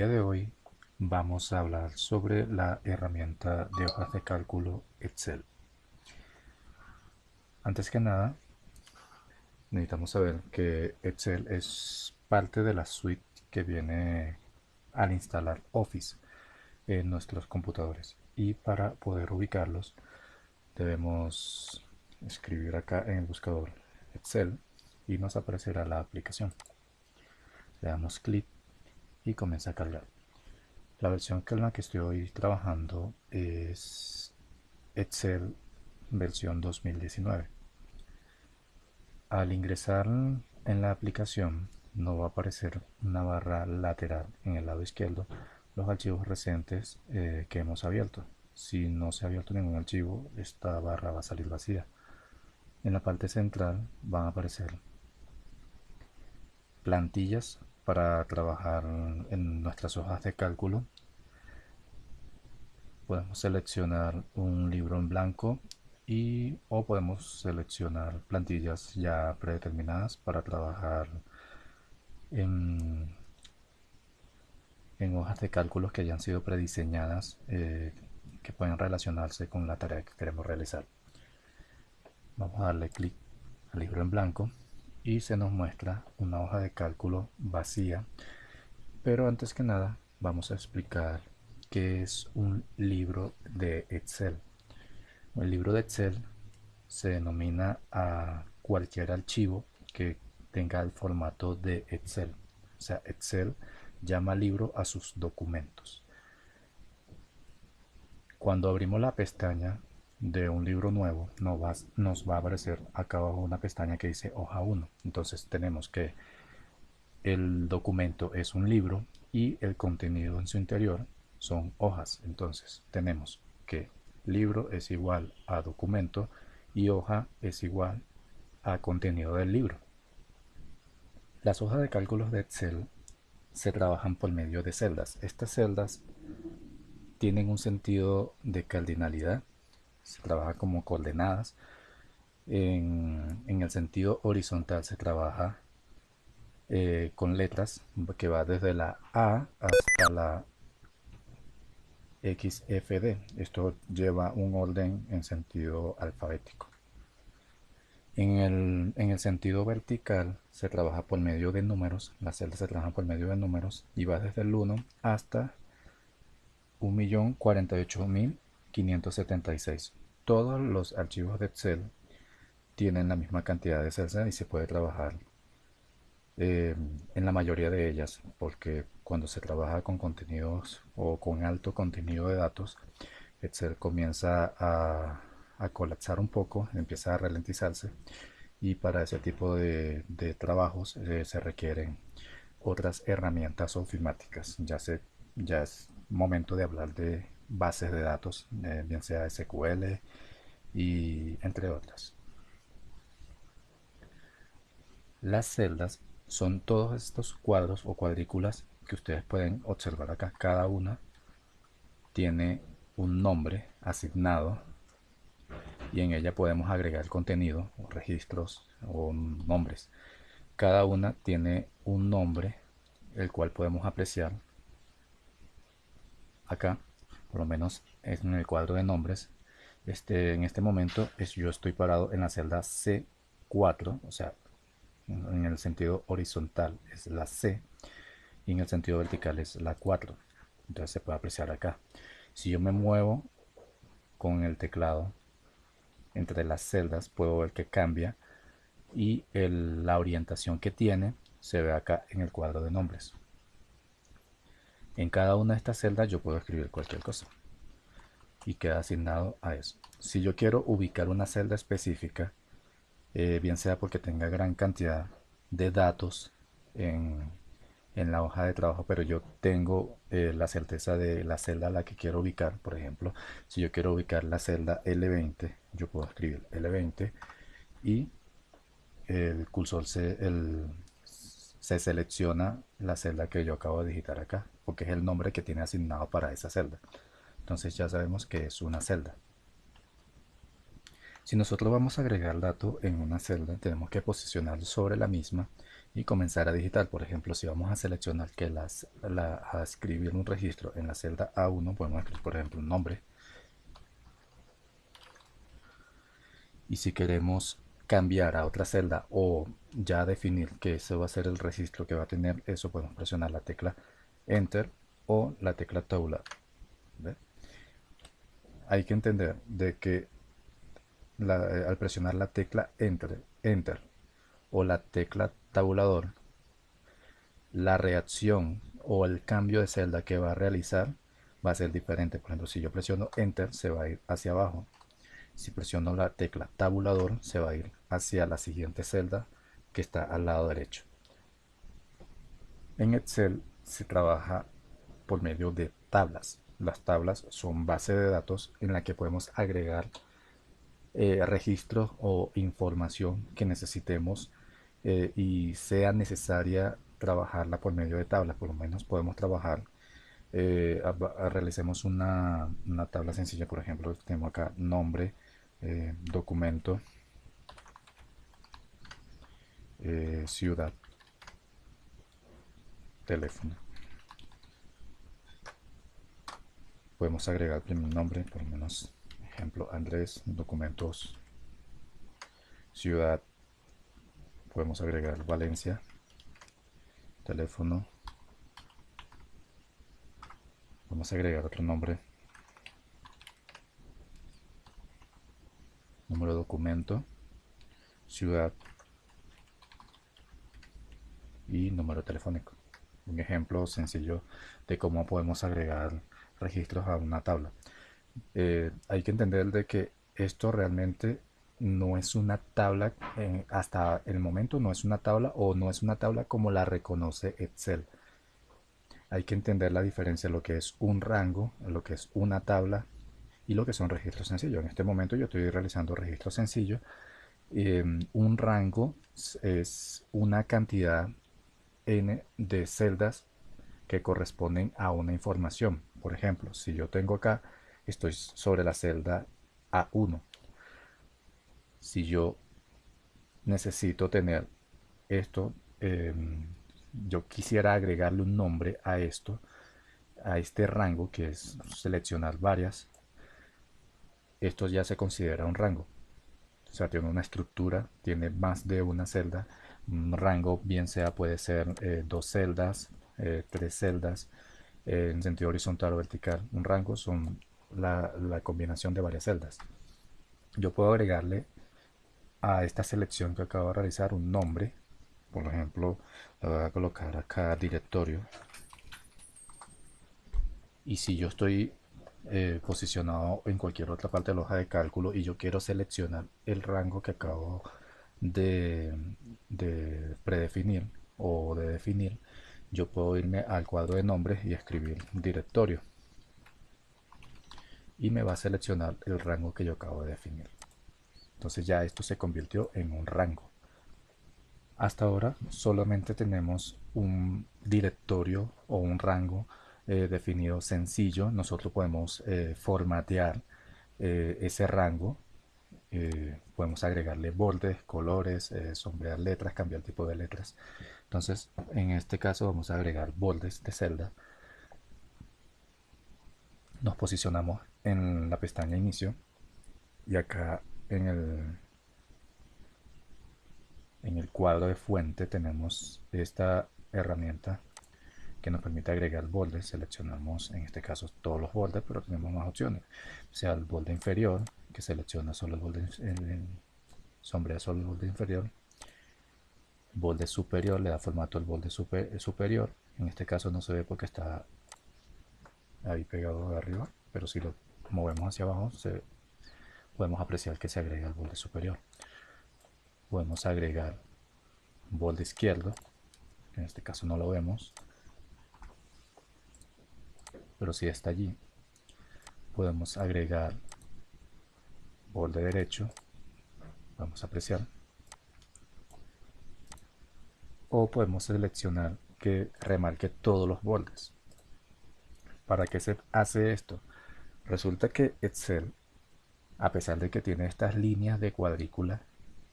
día de hoy vamos a hablar sobre la herramienta de hojas de cálculo Excel. Antes que nada, necesitamos saber que Excel es parte de la suite que viene al instalar Office en nuestros computadores. Y para poder ubicarlos, debemos escribir acá en el buscador Excel y nos aparecerá la aplicación. Le damos clic y comienza a cargar. La versión con la que estoy hoy trabajando es Excel versión 2019. Al ingresar en la aplicación nos va a aparecer una barra lateral en el lado izquierdo los archivos recientes que hemos abierto. Si no se ha abierto ningún archivo, esta barra va a salir vacía. En la parte central van a aparecer plantillas para trabajar en nuestras hojas de cálculo. Podemos seleccionar un libro en blanco o podemos seleccionar plantillas ya predeterminadas para trabajar en, en hojas de cálculos que hayan sido prediseñadas, que pueden relacionarse con la tarea que queremos realizar. Vamos a darle clic al libro en blanco y se nos muestra una hoja de cálculo vacía, pero antes que nada vamos a explicar qué es un libro de Excel. El libro de Excel se denomina a cualquier archivo que tenga el formato de Excel. O sea, Excel llama libro a sus documentos. Cuando abrimos la pestaña de un libro nuevo, nos va a aparecer acá abajo una pestaña que dice hoja 1. Entonces tenemos que el documento es un libro y el contenido en su interior son hojas. Entonces tenemos que libro es igual a documento y hoja es igual a contenido del libro. Las hojas de cálculos de Excel se trabajan por medio de celdas. Estas celdas tienen un sentido de cardinalidad, se trabaja como coordenadas. En el sentido horizontal se trabaja con letras que va desde la A hasta la XFD. Esto lleva un orden en sentido alfabético. En el sentido vertical se trabaja por medio de números, las celdas se trabajan por medio de números y va desde el 1 hasta 1.048.576. Todos los archivos de Excel tienen la misma cantidad de celdas y se puede trabajar en la mayoría de ellas, porque cuando se trabaja con contenidos o con alto contenido de datos, Excel comienza a colapsar un poco, empieza a ralentizarse y para ese tipo de trabajos se requieren otras herramientas ofimáticas. Ya es momento de hablar de bases de datos, bien sea SQL y entre otras. Las celdas son todos estos cuadros o cuadrículas que ustedes pueden observar acá. Cada una tiene un nombre asignado y en ella podemos agregar contenido o registros o nombres. Cada una tiene un nombre el cual podemos apreciar acá, por lo menos en el cuadro de nombres. En este momento yo estoy parado en la celda C4, o sea, en el sentido horizontal es la C y en el sentido vertical es la 4. Entonces se puede apreciar acá. Si yo me muevo con el teclado entre las celdas, puedo ver que cambia y la orientación que tiene se ve acá en el cuadro de nombres. En cada una de estas celdas yo puedo escribir cualquier cosa y queda asignado a eso. Si yo quiero ubicar una celda específica, bien sea porque tenga gran cantidad de datos en, en la hoja de trabajo, pero yo tengo la certeza de la celda a la que quiero ubicar. Por ejemplo, si yo quiero ubicar la celda L20, yo puedo escribir L20 y el cursor se selecciona la celda que yo acabo de digitar acá, porque es el nombre que tiene asignado para esa celda. Entonces ya sabemos que es una celda. Si nosotros vamos a agregar dato en una celda, tenemos que posicionar sobre la misma y comenzar a digitar. Por ejemplo, si vamos a seleccionar que a escribir un registro en la celda A1, podemos escribir, por ejemplo, un nombre. Y si queremos cambiar a otra celda o ya definir que ese va a ser el registro que va a tener eso, podemos presionar la tecla Enter o la tecla tabular. ¿Ve? Hay que entender de que al presionar la tecla Enter o la tecla tabulador, la reacción o el cambio de celda que va a realizar va a ser diferente. Por ejemplo, si yo presiono Enter, se va a ir hacia abajo. Si presiono la tecla tabulador, se va a ir hacia la siguiente celda que está al lado derecho. En Excel se trabaja por medio de tablas. Las tablas son base de datos en la que podemos agregar registros o información que necesitemos y sea necesaria trabajarla por medio de tablas. Por lo menos podemos trabajar, realicemos una tabla sencilla. Por ejemplo, tengo acá nombre, documento, ciudad, teléfono. Podemos agregar el primer nombre, por lo menos, ejemplo, Andrés, documentos, ciudad. Podemos agregar Valencia, teléfono. Vamos a agregar otro nombre, número de documento, ciudad y número telefónico. Un ejemplo sencillo de cómo podemos agregar registros a una tabla. Hay que entender de que esto realmente no es una tabla, hasta el momento no es una tabla o no es una tabla como la reconoce Excel. Hay que entender la diferencia de lo que es un rango, lo que es una tabla y lo que son registros sencillos. En este momento yo estoy realizando registros sencillos. Un rango es una cantidad n de celdas que corresponden a una información. Por ejemplo, si yo tengo acá, estoy sobre la celda A1. Si yo necesito tener esto, yo quisiera agregarle un nombre a esto, a este rango, que es seleccionar varias, esto ya se considera un rango. O sea, tiene una estructura, tiene más de una celda. Un rango bien sea puede ser dos celdas, tres celdas, en sentido horizontal o vertical. Un rango son la combinación de varias celdas. Yo puedo agregarle a esta selección que acabo de realizar un nombre. Por ejemplo, le voy a colocar acá directorio. Y si yo estoy posicionado en cualquier otra parte de la hoja de cálculo y yo quiero seleccionar el rango que acabo de, de predefinir o de definir, yo puedo irme al cuadro de nombres y escribir directorio y me va a seleccionar el rango que yo acabo de definir. Entonces ya esto se convirtió en un rango. Hasta ahora solamente tenemos un directorio o un rango definido sencillo. Nosotros podemos formatear ese rango. Podemos agregarle bordes, colores, sombrear letras, cambiar tipo de letras. Entonces, en este caso vamos a agregar bordes de celda. Nos posicionamos en la pestaña inicio y acá en el cuadro de fuente tenemos esta herramienta que nos permite agregar bordes. Seleccionamos en este caso todos los bordes, pero tenemos más opciones. O sea, el borde inferior, que selecciona solo el borde, sombrea solo el borde inferior. Borde superior, le da formato al borde superior. En este caso no se ve porque está ahí pegado de arriba, pero si lo movemos hacia abajo, podemos apreciar que se agrega el borde superior. Podemos agregar borde izquierdo, en este caso no lo vemos, pero si está allí. Podemos agregar borde derecho, vamos a apreciar, o podemos seleccionar que remarque todos los bordes. ¿Para qué se hace esto? Resulta que Excel, a pesar de que tiene estas líneas de cuadrícula,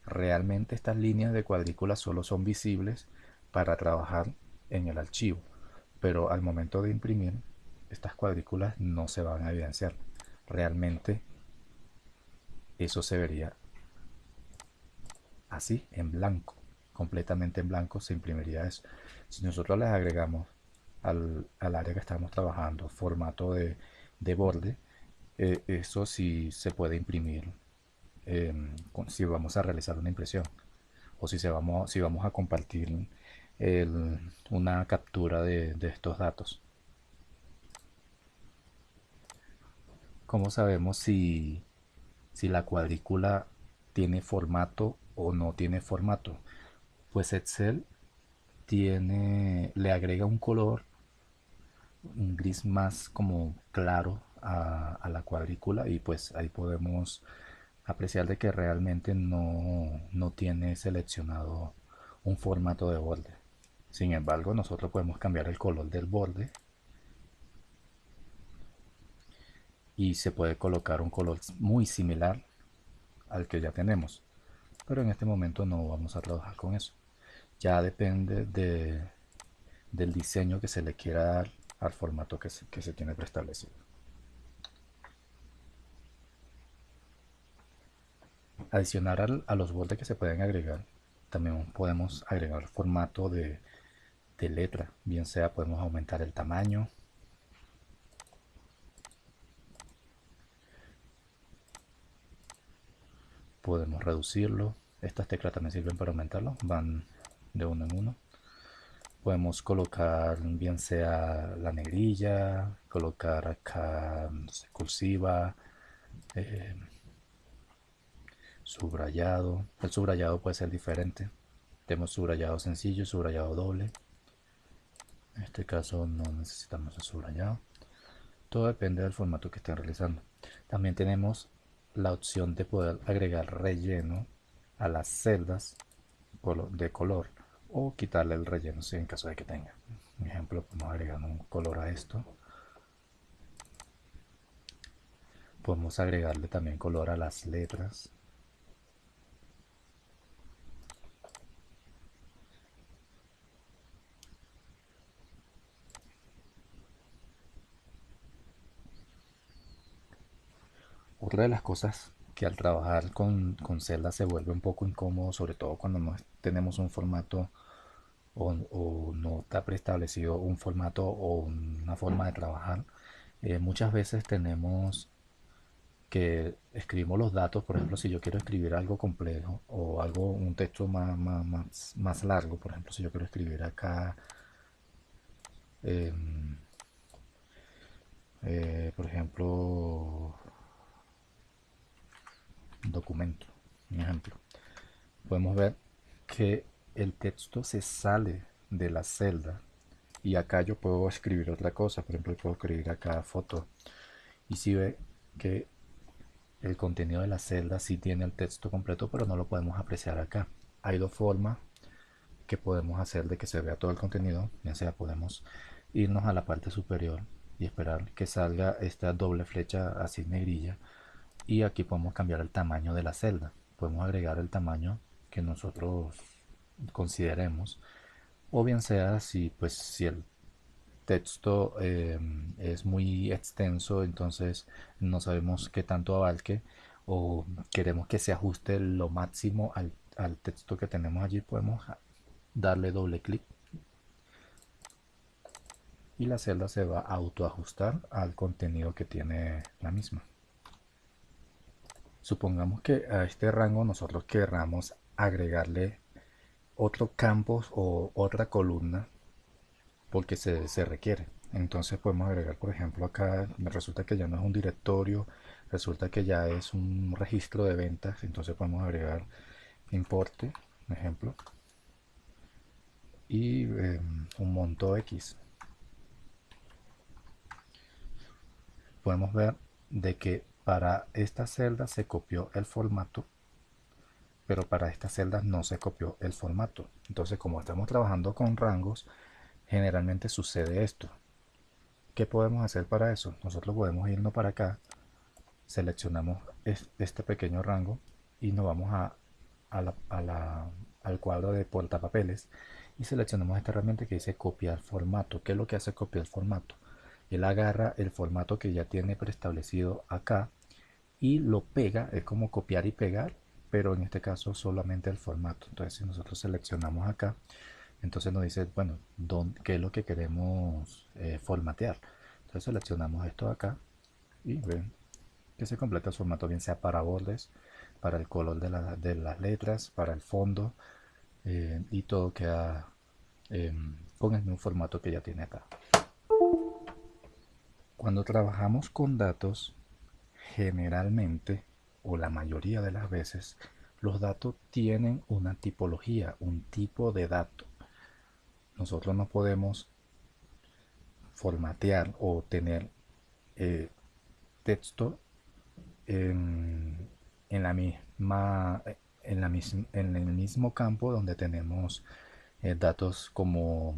realmente estas líneas de cuadrícula solo son visibles para trabajar en el archivo, pero al momento de imprimir estas cuadrículas no se van a evidenciar. Realmente eso se vería así, en blanco, completamente en blanco se imprimiría eso. Si nosotros les agregamos al área que estamos trabajando formato de borde, eso sí se puede imprimir si vamos a realizar una impresión o si vamos a compartir una captura de estos datos. ¿Cómo sabemos si la cuadrícula tiene formato o no tiene formato? Pues Excel le agrega un color, un gris más como claro a la cuadrícula, y pues ahí podemos apreciar de que realmente no tiene seleccionado un formato de borde. Sin embargo, nosotros podemos cambiar el color del borde y se puede colocar un color muy similar al que ya tenemos. Pero en este momento no vamos a trabajar con eso. Ya depende del diseño que se le quiera dar al formato que se tiene preestablecido. Adicionar a los bordes que se pueden agregar, también podemos agregar formato de letra. Bien sea podemos aumentar el tamaño, podemos reducirlo. Estas teclas también sirven para aumentarlo, van de uno en uno. Podemos colocar bien sea la negrilla, colocar acá no sé, cursiva, eh, subrayado. El subrayado puede ser diferente. Tenemos subrayado sencillo, subrayado doble. En este caso no necesitamos el subrayado. Todo depende del formato que estén realizando. También tenemos la opción de poder agregar relleno a las celdas de color o quitarle el relleno si en caso de que tenga. Por ejemplo, podemos agregar un color a esto. Podemos agregarle también color a las letras. Otra de las cosas que al trabajar con celdas se vuelve un poco incómodo, sobre todo cuando no tenemos un formato o no está preestablecido un formato o una forma de trabajar. Muchas veces tenemos que escribimos los datos. Por ejemplo, si yo quiero escribir algo complejo o algo, un texto más largo, por ejemplo, si yo quiero escribir acá, eh, por ejemplo, un documento, un ejemplo, podemos ver que el texto se sale de la celda y acá yo puedo escribir otra cosa. Por ejemplo, puedo escribir acá foto, y si ve que el contenido de la celda sí tiene el texto completo, pero no lo podemos apreciar acá. Hay dos formas que podemos hacer de que se vea todo el contenido. Ya sea podemos irnos a la parte superior y esperar que salga esta doble flecha así negrilla, y aquí podemos cambiar el tamaño de la celda. Podemos agregar el tamaño que nosotros consideremos, o bien sea si el texto es muy extenso, entonces no sabemos qué tanto abarque, o queremos que se ajuste lo máximo al texto que tenemos allí, podemos darle doble clic y la celda se va a autoajustar al contenido que tiene la misma. Supongamos que a este rango nosotros querramos agregarle otro campo o otra columna porque se requiere. Entonces podemos agregar, por ejemplo, acá resulta que ya no es un directorio, resulta que ya es un registro de ventas. Entonces podemos agregar importe, por ejemplo, y un monto X. Podemos ver de que para esta celda se copió el formato, pero para estas celdas no se copió el formato. Entonces, como estamos trabajando con rangos, generalmente sucede esto. ¿Qué podemos hacer para eso? Nosotros podemos irnos para acá, seleccionamos este pequeño rango y nos vamos al cuadro de portapapeles, y seleccionamos esta herramienta que dice copiar formato. ¿Qué es lo que hace copiar formato? Él agarra el formato que ya tiene preestablecido acá y lo pega, es como copiar y pegar, pero en este caso solamente el formato. Entonces si nosotros seleccionamos acá, entonces nos dice, bueno, qué es lo que queremos formatear. Entonces seleccionamos esto acá y ven que se completa el formato, bien sea para bordes, para el color de las letras, para el fondo, y todo queda con el mismo formato que ya tiene acá. Cuando trabajamos con datos, generalmente, o la mayoría de las veces, los datos tienen una tipología, un tipo de dato. Nosotros no podemos formatear o tener eh, texto en, en la misma, en el mismo campo donde tenemos datos como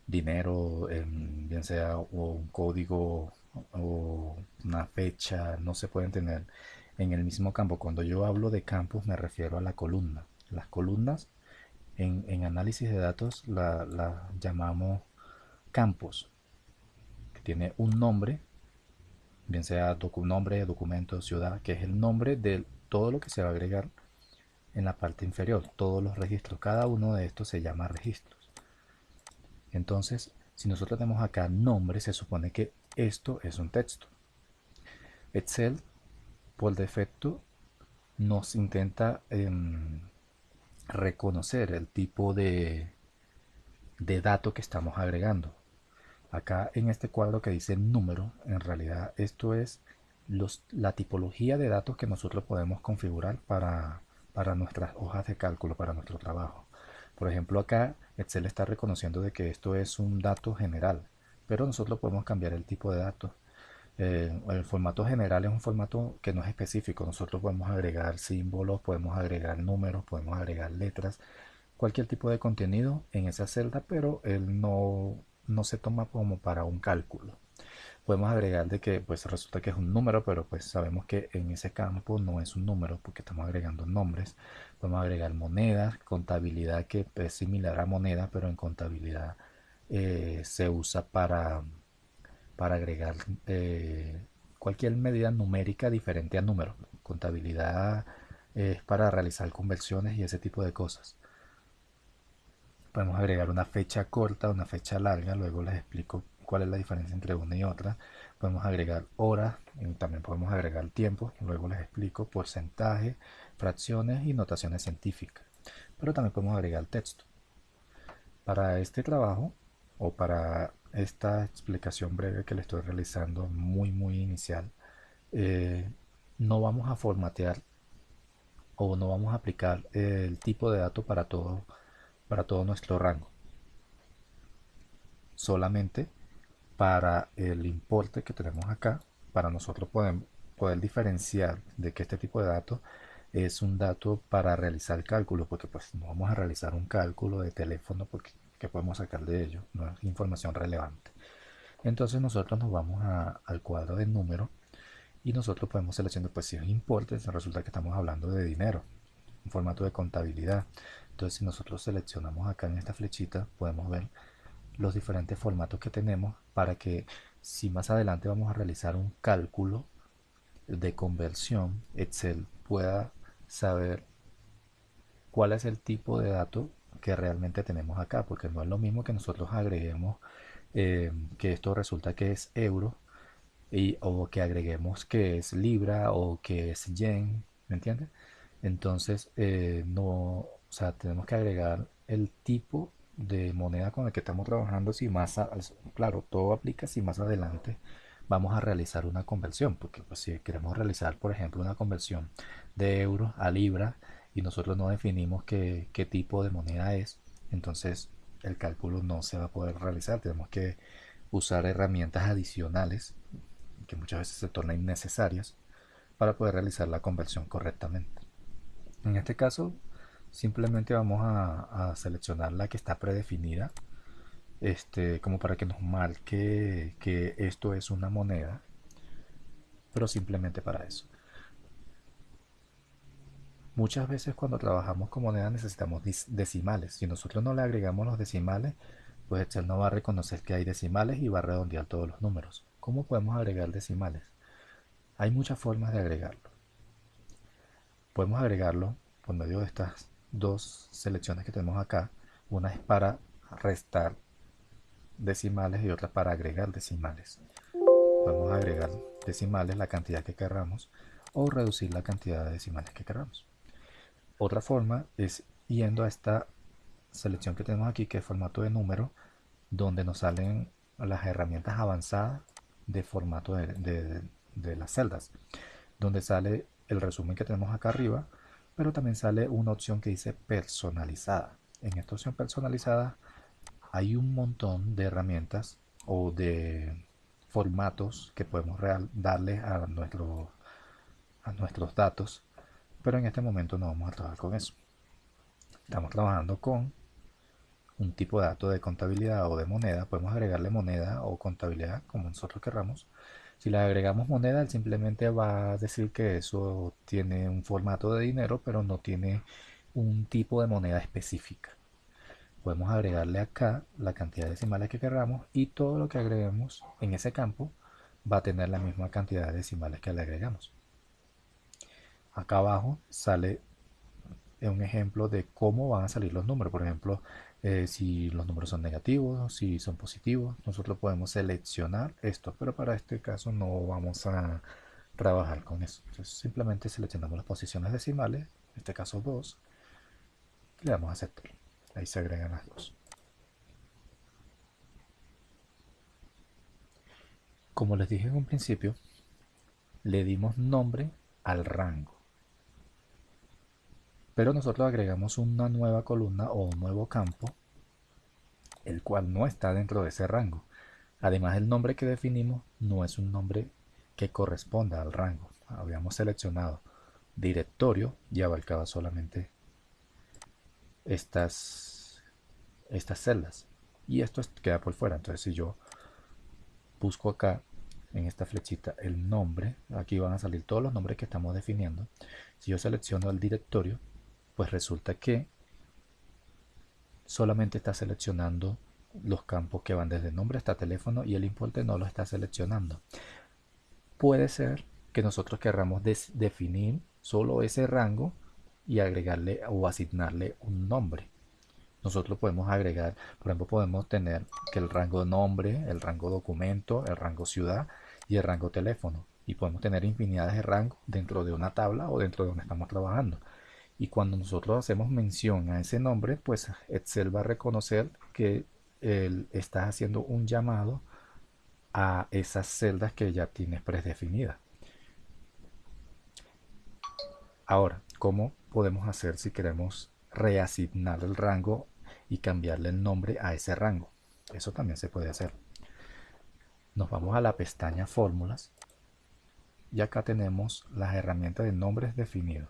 dinero, bien sea o un código o una fecha, no se pueden tener en el mismo campo. Cuando yo hablo de campos me refiero a la columna. Las columnas en análisis de datos la llamamos campos, que tiene un nombre, bien sea nombre, documento, ciudad, que es el nombre de todo lo que se va a agregar en la parte inferior, todos los registros. Cada uno de estos se llama registros. Entonces, si nosotros tenemos acá nombre, se supone que esto es un texto. Excel, por defecto, nos intenta reconocer el tipo de dato que estamos agregando. Acá en este cuadro que dice número, en realidad esto es la tipología de datos que nosotros podemos configurar para nuestras hojas de cálculo, para nuestro trabajo. Por ejemplo, acá Excel está reconociendo de que esto es un dato general, pero nosotros podemos cambiar el tipo de datos. El formato general es un formato que no es específico. Nosotros podemos agregar símbolos, podemos agregar números, podemos agregar letras, cualquier tipo de contenido en esa celda, pero él no se toma como para un cálculo. Podemos agregar de que pues resulta que es un número, pero pues sabemos que en ese campo no es un número porque estamos agregando nombres. Podemos agregar monedas, contabilidad que es similar a moneda, pero en contabilidad se usa para agregar cualquier medida numérica diferente a número. Contabilidad es para realizar conversiones y ese tipo de cosas. Podemos agregar una fecha corta, una fecha larga, luego les explico cuál es la diferencia entre una y otra. Podemos agregar horas, y también podemos agregar tiempo, luego les explico porcentaje, fracciones y notaciones científicas. Pero también podemos agregar texto. Para este trabajo o para esta explicación breve que le estoy realizando, muy inicial, eh, no vamos a formatear o no vamos a aplicar el tipo de dato para todo nuestro rango. Solamente para el importe que tenemos acá, para nosotros poder diferenciar de que este tipo de datos es un dato para realizar cálculos, porque pues no vamos a realizar un cálculo de teléfono porque ¿qué podemos sacar de ello? No es información relevante. Entonces nosotros nos vamos al cuadro de número y nosotros podemos seleccionar, pues si es importe, resulta que estamos hablando de dinero, un formato de contabilidad. Entonces si nosotros seleccionamos acá en esta flechita, podemos ver los diferentes formatos que tenemos para que si más adelante vamos a realizar un cálculo de conversión, Excel pueda saber cuál es el tipo de dato que realmente tenemos acá, porque no es lo mismo que nosotros agreguemos que esto resulta que es euro o que agreguemos que es libra o que es yen, ¿me entiendes? Entonces, no, o sea, tenemos que agregar el tipo de moneda con el que estamos trabajando. Si claro, todo aplica si más adelante vamos a realizar una conversión, porque pues, si queremos realizar, por ejemplo, una conversión de euro a libra y nosotros no definimos qué tipo de moneda es, entonces el cálculo no se va a poder realizar. Tenemos que usar herramientas adicionales que muchas veces se tornan innecesarias para poder realizar la conversión correctamente. En este caso, simplemente vamos a seleccionar la que está predefinida, como para que nos marque que esto es una moneda, pero simplemente para eso. Muchas veces cuando trabajamos con moneda necesitamos decimales. Si nosotros no le agregamos los decimales, pues Excel no va a reconocer que hay decimales y va a redondear todos los números. ¿Cómo podemos agregar decimales? Hay muchas formas de agregarlo. Podemos agregarlo por medio de estas dos selecciones que tenemos acá. Una es para restar decimales y otra para agregar decimales. Podemos agregar decimales la cantidad que queramos o reducir la cantidad de decimales que queramos. Otra forma es yendo a esta selección que tenemos aquí, que es formato de número, donde nos salen las herramientas avanzadas de formato de las celdas, donde sale el resumen que tenemos acá arriba, pero también sale una opción que dice personalizada. En esta opción personalizada hay un montón de herramientas o de formatos que podemos darle a nuestros datos, pero en este momento no vamos a trabajar con eso. Estamos trabajando con un tipo de dato de contabilidad o de moneda. Podemos agregarle moneda o contabilidad como nosotros querramos. Si le agregamos moneda, él simplemente va a decir que eso tiene un formato de dinero, pero no tiene un tipo de moneda específica. Podemos agregarle acá la cantidad de decimales que queramos y todo lo que agreguemos en ese campo va a tener la misma cantidad de decimales que le agregamos. Acá abajo sale un ejemplo de cómo van a salir los números. Por ejemplo, si los números son negativos, si son positivos, nosotros podemos seleccionar esto, pero para este caso no vamos a trabajar con eso. Entonces simplemente seleccionamos las posiciones decimales, en este caso 2, y le damos a aceptar. Ahí se agregan las dos. Como les dije en un principio, le dimos nombre al rango, pero nosotros agregamos una nueva columna o un nuevo campo, el cual no está dentro de ese rango. Además, el nombre que definimos no es un nombre que corresponda al rango. Habíamos seleccionado directorio y abarcaba solamente estas, estas celdas. Y esto queda por fuera. Entonces, si yo busco acá en esta flechita el nombre, aquí van a salir todos los nombres que estamos definiendo. Si yo selecciono el directorio, pues resulta que solamente está seleccionando los campos que van desde nombre hasta teléfono y el importe no lo está seleccionando. Puede ser que nosotros querramos definir solo ese rango y agregarle o asignarle un nombre. Nosotros podemos agregar, por ejemplo, podemos tener que el rango nombre, el rango documento, el rango ciudad y el rango teléfono. Y podemos tener infinidades de rangos dentro de una tabla o dentro de donde estamos trabajando. Y cuando nosotros hacemos mención a ese nombre, pues Excel va a reconocer que él está haciendo un llamado a esas celdas que ya tienes predefinidas. Ahora, ¿cómo podemos hacer si queremos reasignar el rango y cambiarle el nombre a ese rango? Eso también se puede hacer. Nos vamos a la pestaña Fórmulas y acá tenemos las herramientas de nombres definidos.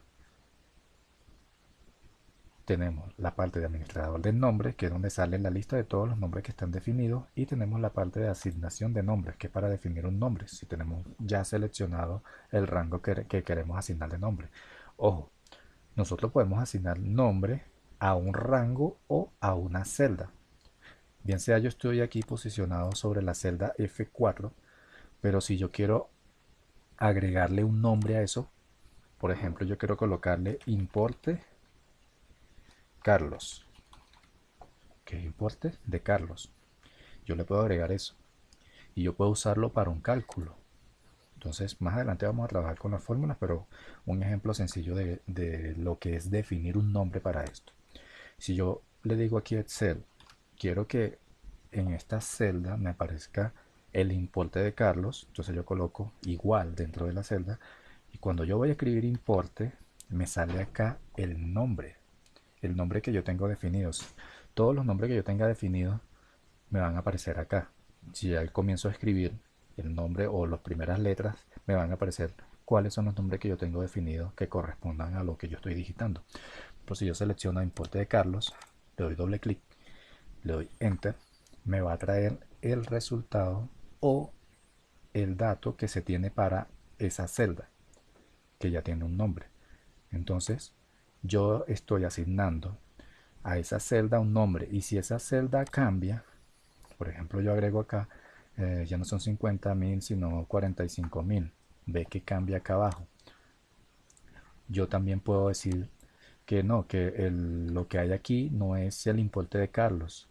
Tenemos la parte de administrador de nombres, que es donde sale la lista de todos los nombres que están definidos, y tenemos la parte de asignación de nombres, que es para definir un nombre, si tenemos ya seleccionado el rango que queremos asignar de nombre. Ojo, nosotros podemos asignar nombre a un rango o a una celda. Bien sea yo estoy aquí posicionado sobre la celda F4, pero si yo quiero agregarle un nombre a eso, por ejemplo, yo quiero colocarle importe Carlos, que importe de Carlos. Yo le puedo agregar eso y yo puedo usarlo para un cálculo. Entonces, más adelante vamos a trabajar con las fórmulas, pero un ejemplo sencillo de lo que es definir un nombre para esto. Si yo le digo aquí a Excel, quiero que en esta celda me aparezca el importe de Carlos, entonces yo coloco igual dentro de la celda y cuando yo voy a escribir importe, me sale acá el nombre que yo tengo definidos. Todos los nombres que yo tenga definidos me van a aparecer acá. Si ya comienzo a escribir el nombre o las primeras letras, me van a aparecer cuáles son los nombres que yo tengo definidos que correspondan a lo que yo estoy digitando. Pues si yo selecciono importe de Carlos, le doy doble clic, le doy enter, me va a traer el resultado o el dato que se tiene para esa celda que ya tiene un nombre. Entonces, yo estoy asignando a esa celda un nombre, y si esa celda cambia, por ejemplo yo agrego acá, ya no son 50.000 sino 45.000, ve que cambia acá abajo. Yo también puedo decir que no, que lo que hay aquí no es el importe de Carlos.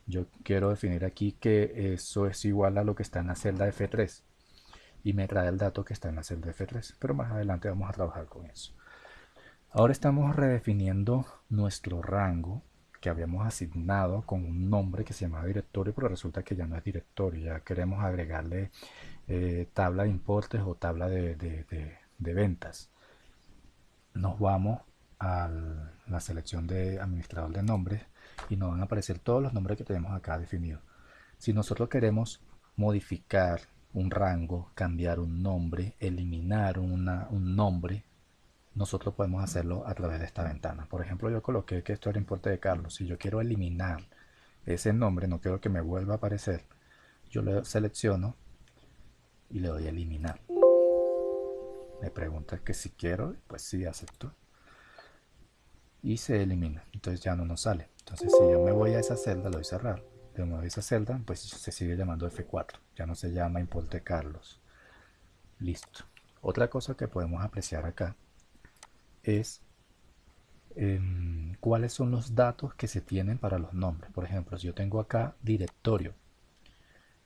Yo quiero definir aquí que eso es igual a lo que está en la celda F3 y me trae el dato que está en la celda F3, pero más adelante vamos a trabajar con eso. Ahora estamos redefiniendo nuestro rango que habíamos asignado con un nombre que se llamaba directorio, pero resulta que ya no es directorio, ya queremos agregarle tabla de importes o tabla de ventas. Nos vamos a la selección de administrador de nombres y nos van a aparecer todos los nombres que tenemos acá definidos. Si nosotros queremos modificar un rango, cambiar un nombre, eliminar un nombre, nosotros podemos hacerlo a través de esta ventana. Por ejemplo, yo coloqué que esto era importe de Carlos. Si yo quiero eliminar ese nombre, no quiero que me vuelva a aparecer, yo lo selecciono y le doy a eliminar. Me pregunta que si quiero, pues sí, acepto. Y se elimina. Entonces ya no nos sale. Entonces si yo me voy a esa celda, lo doy a cerrar. De nuevo a esa celda, pues se sigue llamando F4. Ya no se llama importe Carlos. Listo. Otra cosa que podemos apreciar acá es cuáles son los datos que se tienen para los nombres. Por ejemplo, si yo tengo acá directorio,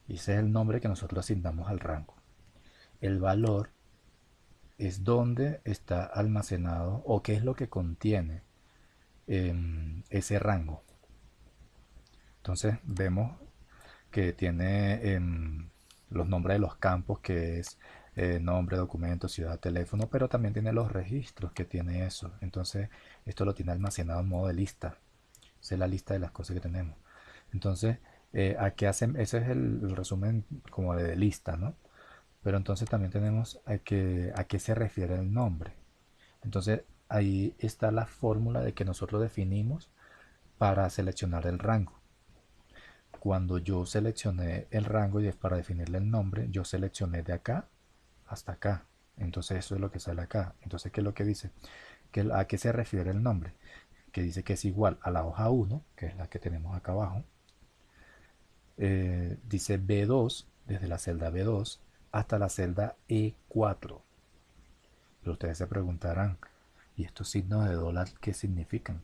y ese es el nombre que nosotros asignamos al rango. El valor es donde está almacenado o qué es lo que contiene ese rango. Entonces vemos que tiene los nombres de los campos, que es nombre, documento, ciudad, teléfono, pero también tiene los registros que tiene eso. Entonces esto lo tiene almacenado en modo de lista. Esa es la lista de las cosas que tenemos. Entonces, aquí hacen, ese es el resumen como de lista, ¿no? Pero entonces también tenemos a qué se refiere el nombre. Entonces, ahí está la fórmula de que nosotros definimos para seleccionar el rango. Cuando yo seleccioné el rango y para definirle el nombre, yo seleccioné de acá hasta acá. Entonces eso es lo que sale acá. Entonces, ¿qué es lo que dice? ¿A qué se refiere el nombre? Que dice que es igual a la hoja 1, que es la que tenemos acá abajo. Dice B2, desde la celda B2 hasta la celda E4. Pero ustedes se preguntarán, ¿y estos signos de dólar qué significan?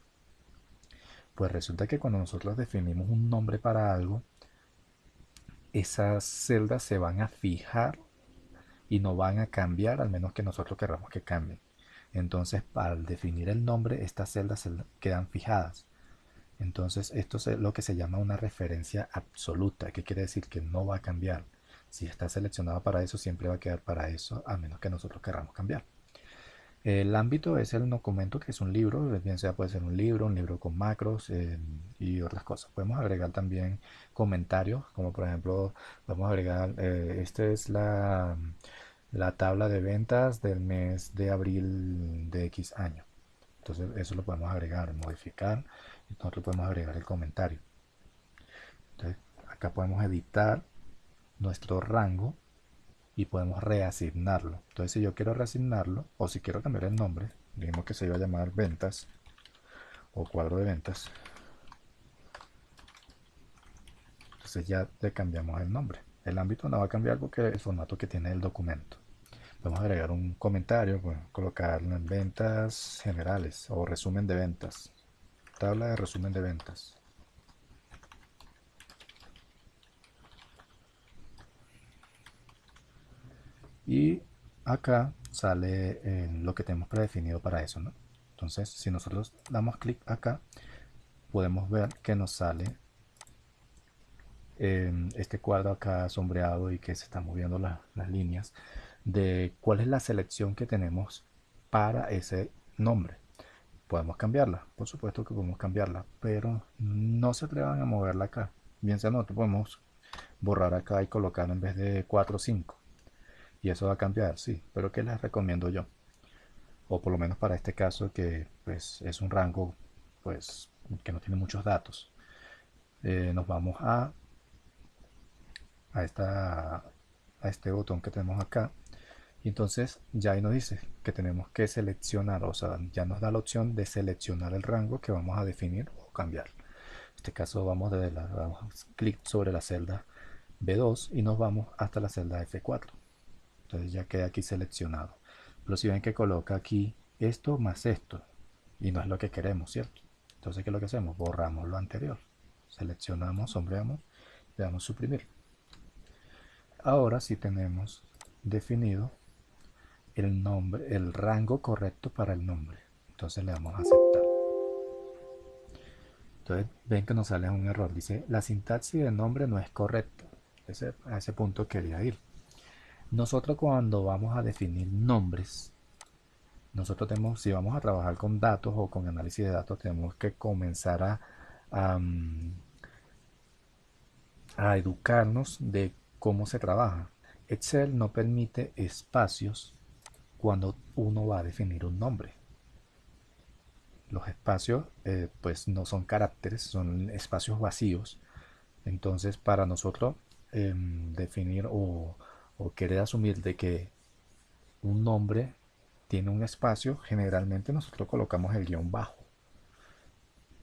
Pues resulta que cuando nosotros definimos un nombre para algo, esas celdas se van a fijar y no van a cambiar al menos que nosotros queramos que cambien. Entonces, para definir el nombre, estas celdas se quedan fijadas. Entonces, esto es lo que se llama una referencia absoluta, que quiere decir que no va a cambiar. Si está seleccionado para eso, siempre va a quedar para eso, a menos que nosotros queramos cambiar. El ámbito es el documento, que es un libro, bien sea puede ser un libro con macros y otras cosas. Podemos agregar también comentarios, como por ejemplo, podemos agregar, esta es la tabla de ventas del mes de abril de X año. Entonces eso lo podemos agregar, modificar, y nosotros podemos agregar el comentario. Entonces acá podemos editar nuestro rango y podemos reasignarlo. Entonces si yo quiero reasignarlo o si quiero cambiar el nombre, digamos que se iba a llamar ventas o cuadro de ventas, entonces ya le cambiamos el nombre. El ámbito no va a cambiar porque el formato que tiene el documento. Vamos a agregar un comentario, pues, colocarlo en ventas generales o resumen de ventas. Tabla de resumen de ventas. Y acá sale lo que tenemos predefinido para eso, ¿no? Entonces, si nosotros damos clic acá, podemos ver que nos sale este cuadro acá sombreado y que se están moviendo las líneas de cuál es la selección que tenemos para ese nombre. Podemos cambiarla, por supuesto que podemos cambiarla, pero no se atrevan a moverla acá. Bien sea nosotros podemos borrar acá y colocar en vez de 4 o 5 y eso va a cambiar, sí, pero ¿qué les recomiendo yo? O por lo menos para este caso que pues es un rango pues que no tiene muchos datos. Nos vamos a, esta, a este botón que tenemos acá Y entonces ya ahí nos dice que tenemos que seleccionar, o sea, ya nos da la opción de seleccionar el rango que vamos a definir o cambiar. En este caso damos clic sobre la celda B2 y nos vamos hasta la celda F4. Entonces ya queda aquí seleccionado. Pero si ven que coloca aquí esto más esto, y no es lo que queremos, ¿cierto? Entonces, ¿qué es lo que hacemos? Borramos lo anterior. Seleccionamos, sombreamos, le damos suprimir. Ahora sí tenemos definido el nombre, el rango correcto para el nombre. Entonces le damos a aceptar. Entonces ven que nos sale un error. Dice, la sintaxis del nombre no es correcta. A ese punto quería ir. Nosotros cuando vamos a definir nombres, nosotros tenemos, si vamos a trabajar con datos o con análisis de datos, tenemos que comenzar a, a educarnos de cómo se trabaja. Excel no permite espacios cuando uno va a definir un nombre. Los espacios pues no son caracteres, son espacios vacíos. Entonces para nosotros definir o querer asumir de que un nombre tiene un espacio, generalmente nosotros colocamos el guión bajo.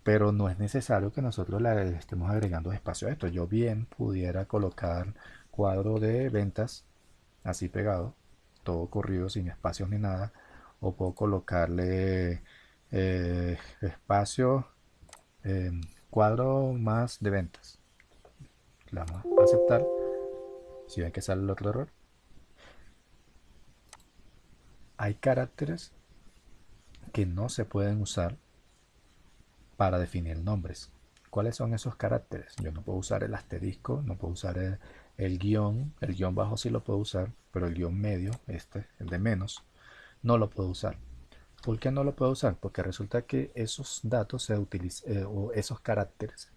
Pero no es necesario que nosotros le estemos agregando espacio a esto. Yo bien pudiera colocar cuadro de ventas así pegado, todo corrido sin espacios ni nada, o puedo colocarle espacio, eh, cuadro más de ventas. Le vamos a aceptar. Si ven que sale el otro error, hay caracteres que no se pueden usar para definir nombres. ¿Cuáles son esos caracteres? Yo no puedo usar el asterisco, no puedo usar el guión bajo sí lo puedo usar, pero el guión medio, el de menos, no lo puedo usar. ¿Por qué no lo puedo usar? Porque resulta que esos datos o esos caracteres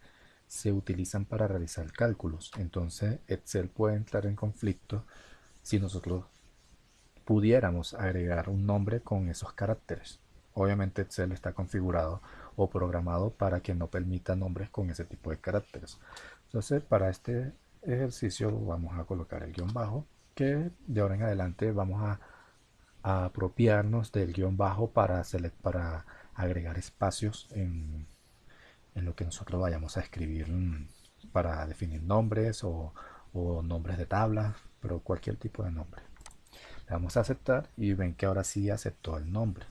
se utilizan para realizar cálculos. Entonces Excel puede entrar en conflicto si nosotros pudiéramos agregar un nombre con esos caracteres. Obviamente Excel está configurado o programado para que no permita nombres con ese tipo de caracteres. Entonces, para este ejercicio vamos a colocar el guión bajo, que de ahora en adelante vamos a apropiarnos del guión bajo para agregar espacios en lo que nosotros vayamos a escribir para definir nombres o nombres de tablas, pero cualquier tipo de nombre. Le damos a aceptar y ven que ahora sí aceptó el nombre.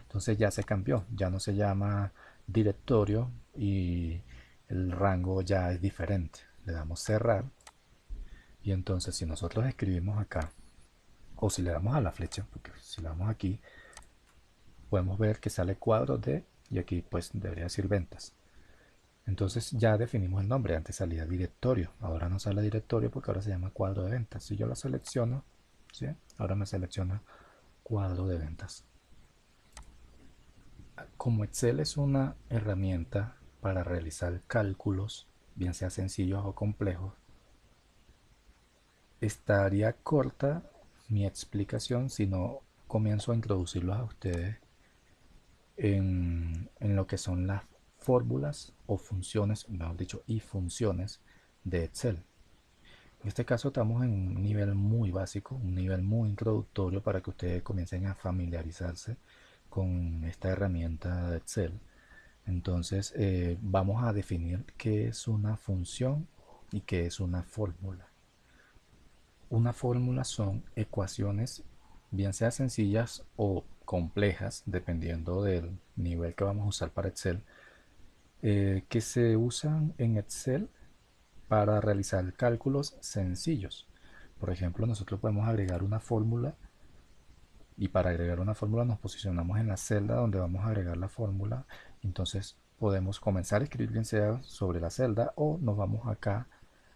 Entonces ya se cambió, ya no se llama directorio y el rango ya es diferente. Le damos cerrar y entonces si nosotros escribimos acá o si le damos a la flecha, porque si le damos aquí, podemos ver que sale cuadro de y aquí pues debería decir ventas. Entonces ya definimos el nombre, antes salía directorio, ahora no sale directorio porque ahora se llama cuadro de ventas. Si yo lo selecciono, ¿sí? Ahora me selecciona cuadro de ventas. Como Excel es una herramienta para realizar cálculos, bien sea sencillos o complejos, estaría corta mi explicación si no comienzo a introducirlos a ustedes en lo que son las fórmulas o funciones, mejor dicho, y funciones de Excel. En este caso estamos en un nivel muy básico, un nivel muy introductorio para que ustedes comiencen a familiarizarse con esta herramienta de Excel. Entonces vamos a definir qué es una función y qué es una fórmula. Una fórmula son ecuaciones, bien sea sencillas o complejas, dependiendo del nivel que vamos a usar para Excel, que se usan en Excel para realizar cálculos sencillos. Por ejemplo, nosotros podemos agregar una fórmula y para agregar una fórmula nos posicionamos en la celda donde vamos a agregar la fórmula. Entonces podemos comenzar a escribir bien sea sobre la celda o nos vamos acá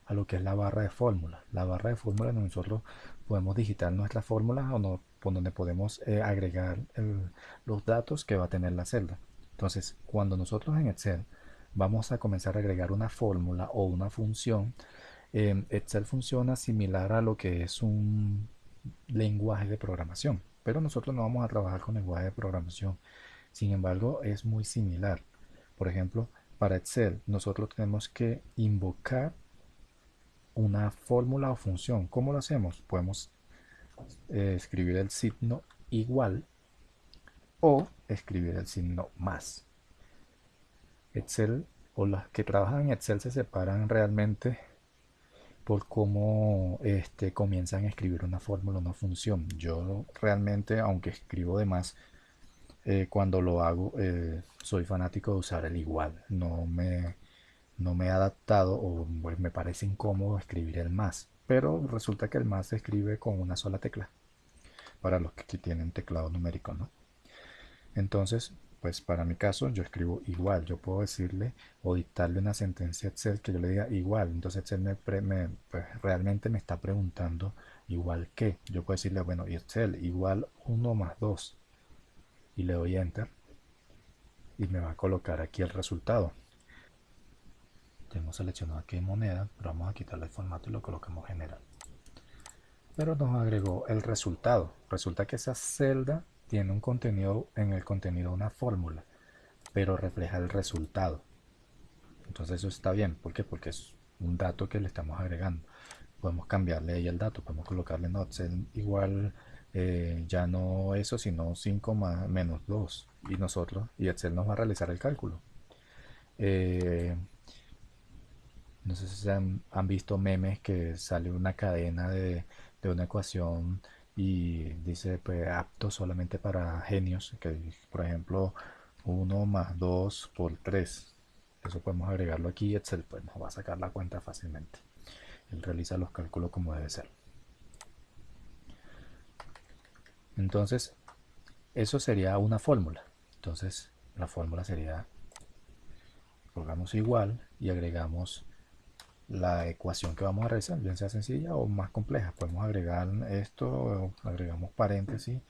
a lo que es la barra de fórmula. La barra de fórmula nosotros podemos digitar nuestras fórmulas o no, por donde podemos agregar los datos que va a tener la celda. Entonces cuando nosotros en Excel vamos a comenzar a agregar una fórmula o una función, Excel funciona similar a lo que es un lenguaje de programación, pero nosotros no vamos a trabajar con lenguaje de programación. Sin embargo, es muy similar. Por ejemplo, para Excel nosotros tenemos que invocar una fórmula o función. ¿Cómo lo hacemos? Podemos escribir el signo igual o escribir el signo más. Excel o las que trabajan en Excel se separan realmente por cómo comienzan a escribir una fórmula, una función. Yo realmente, aunque escribo de más, cuando lo hago, soy fanático de usar el igual. No me he adaptado o pues, me parece incómodo escribir el más. Pero resulta que el más se escribe con una sola tecla, para los que tienen teclado numérico, ¿no? Entonces, pues para mi caso, yo escribo igual. Yo puedo decirle o dictarle una sentencia a Excel que yo le diga igual. Entonces Excel pues, realmente me está preguntando igual que. Yo puedo decirle, bueno, y Excel igual 1 más 2 y le doy Enter y me va a colocar aquí el resultado. Tengo seleccionado aquí moneda, pero vamos a quitarle el formato y lo colocamos general. Pero nos agregó el resultado. Resulta que esa celda tiene un contenido, en el contenido una fórmula, pero refleja el resultado. Entonces eso está bien. ¿Por qué? Porque es un dato que le estamos agregando. Podemos cambiarle ahí el dato, podemos colocarle no Excel igual, ya no eso, sino 5 más, menos 2. Y Excel nos va a realizar el cálculo. Eh, no sé si han visto memes que sale una cadena de una ecuación y dice pues apto solamente para genios, que por ejemplo 1 más 2 por 3. Eso podemos agregarlo aquí y Excel pues nos va a sacar la cuenta fácilmente. Él realiza los cálculos como debe ser. Entonces, eso sería una fórmula. Entonces, la fórmula sería, colgamos igual y agregamos la ecuación que vamos a realizar, bien sea sencilla o más compleja. Podemos agregar esto, agregamos paréntesis,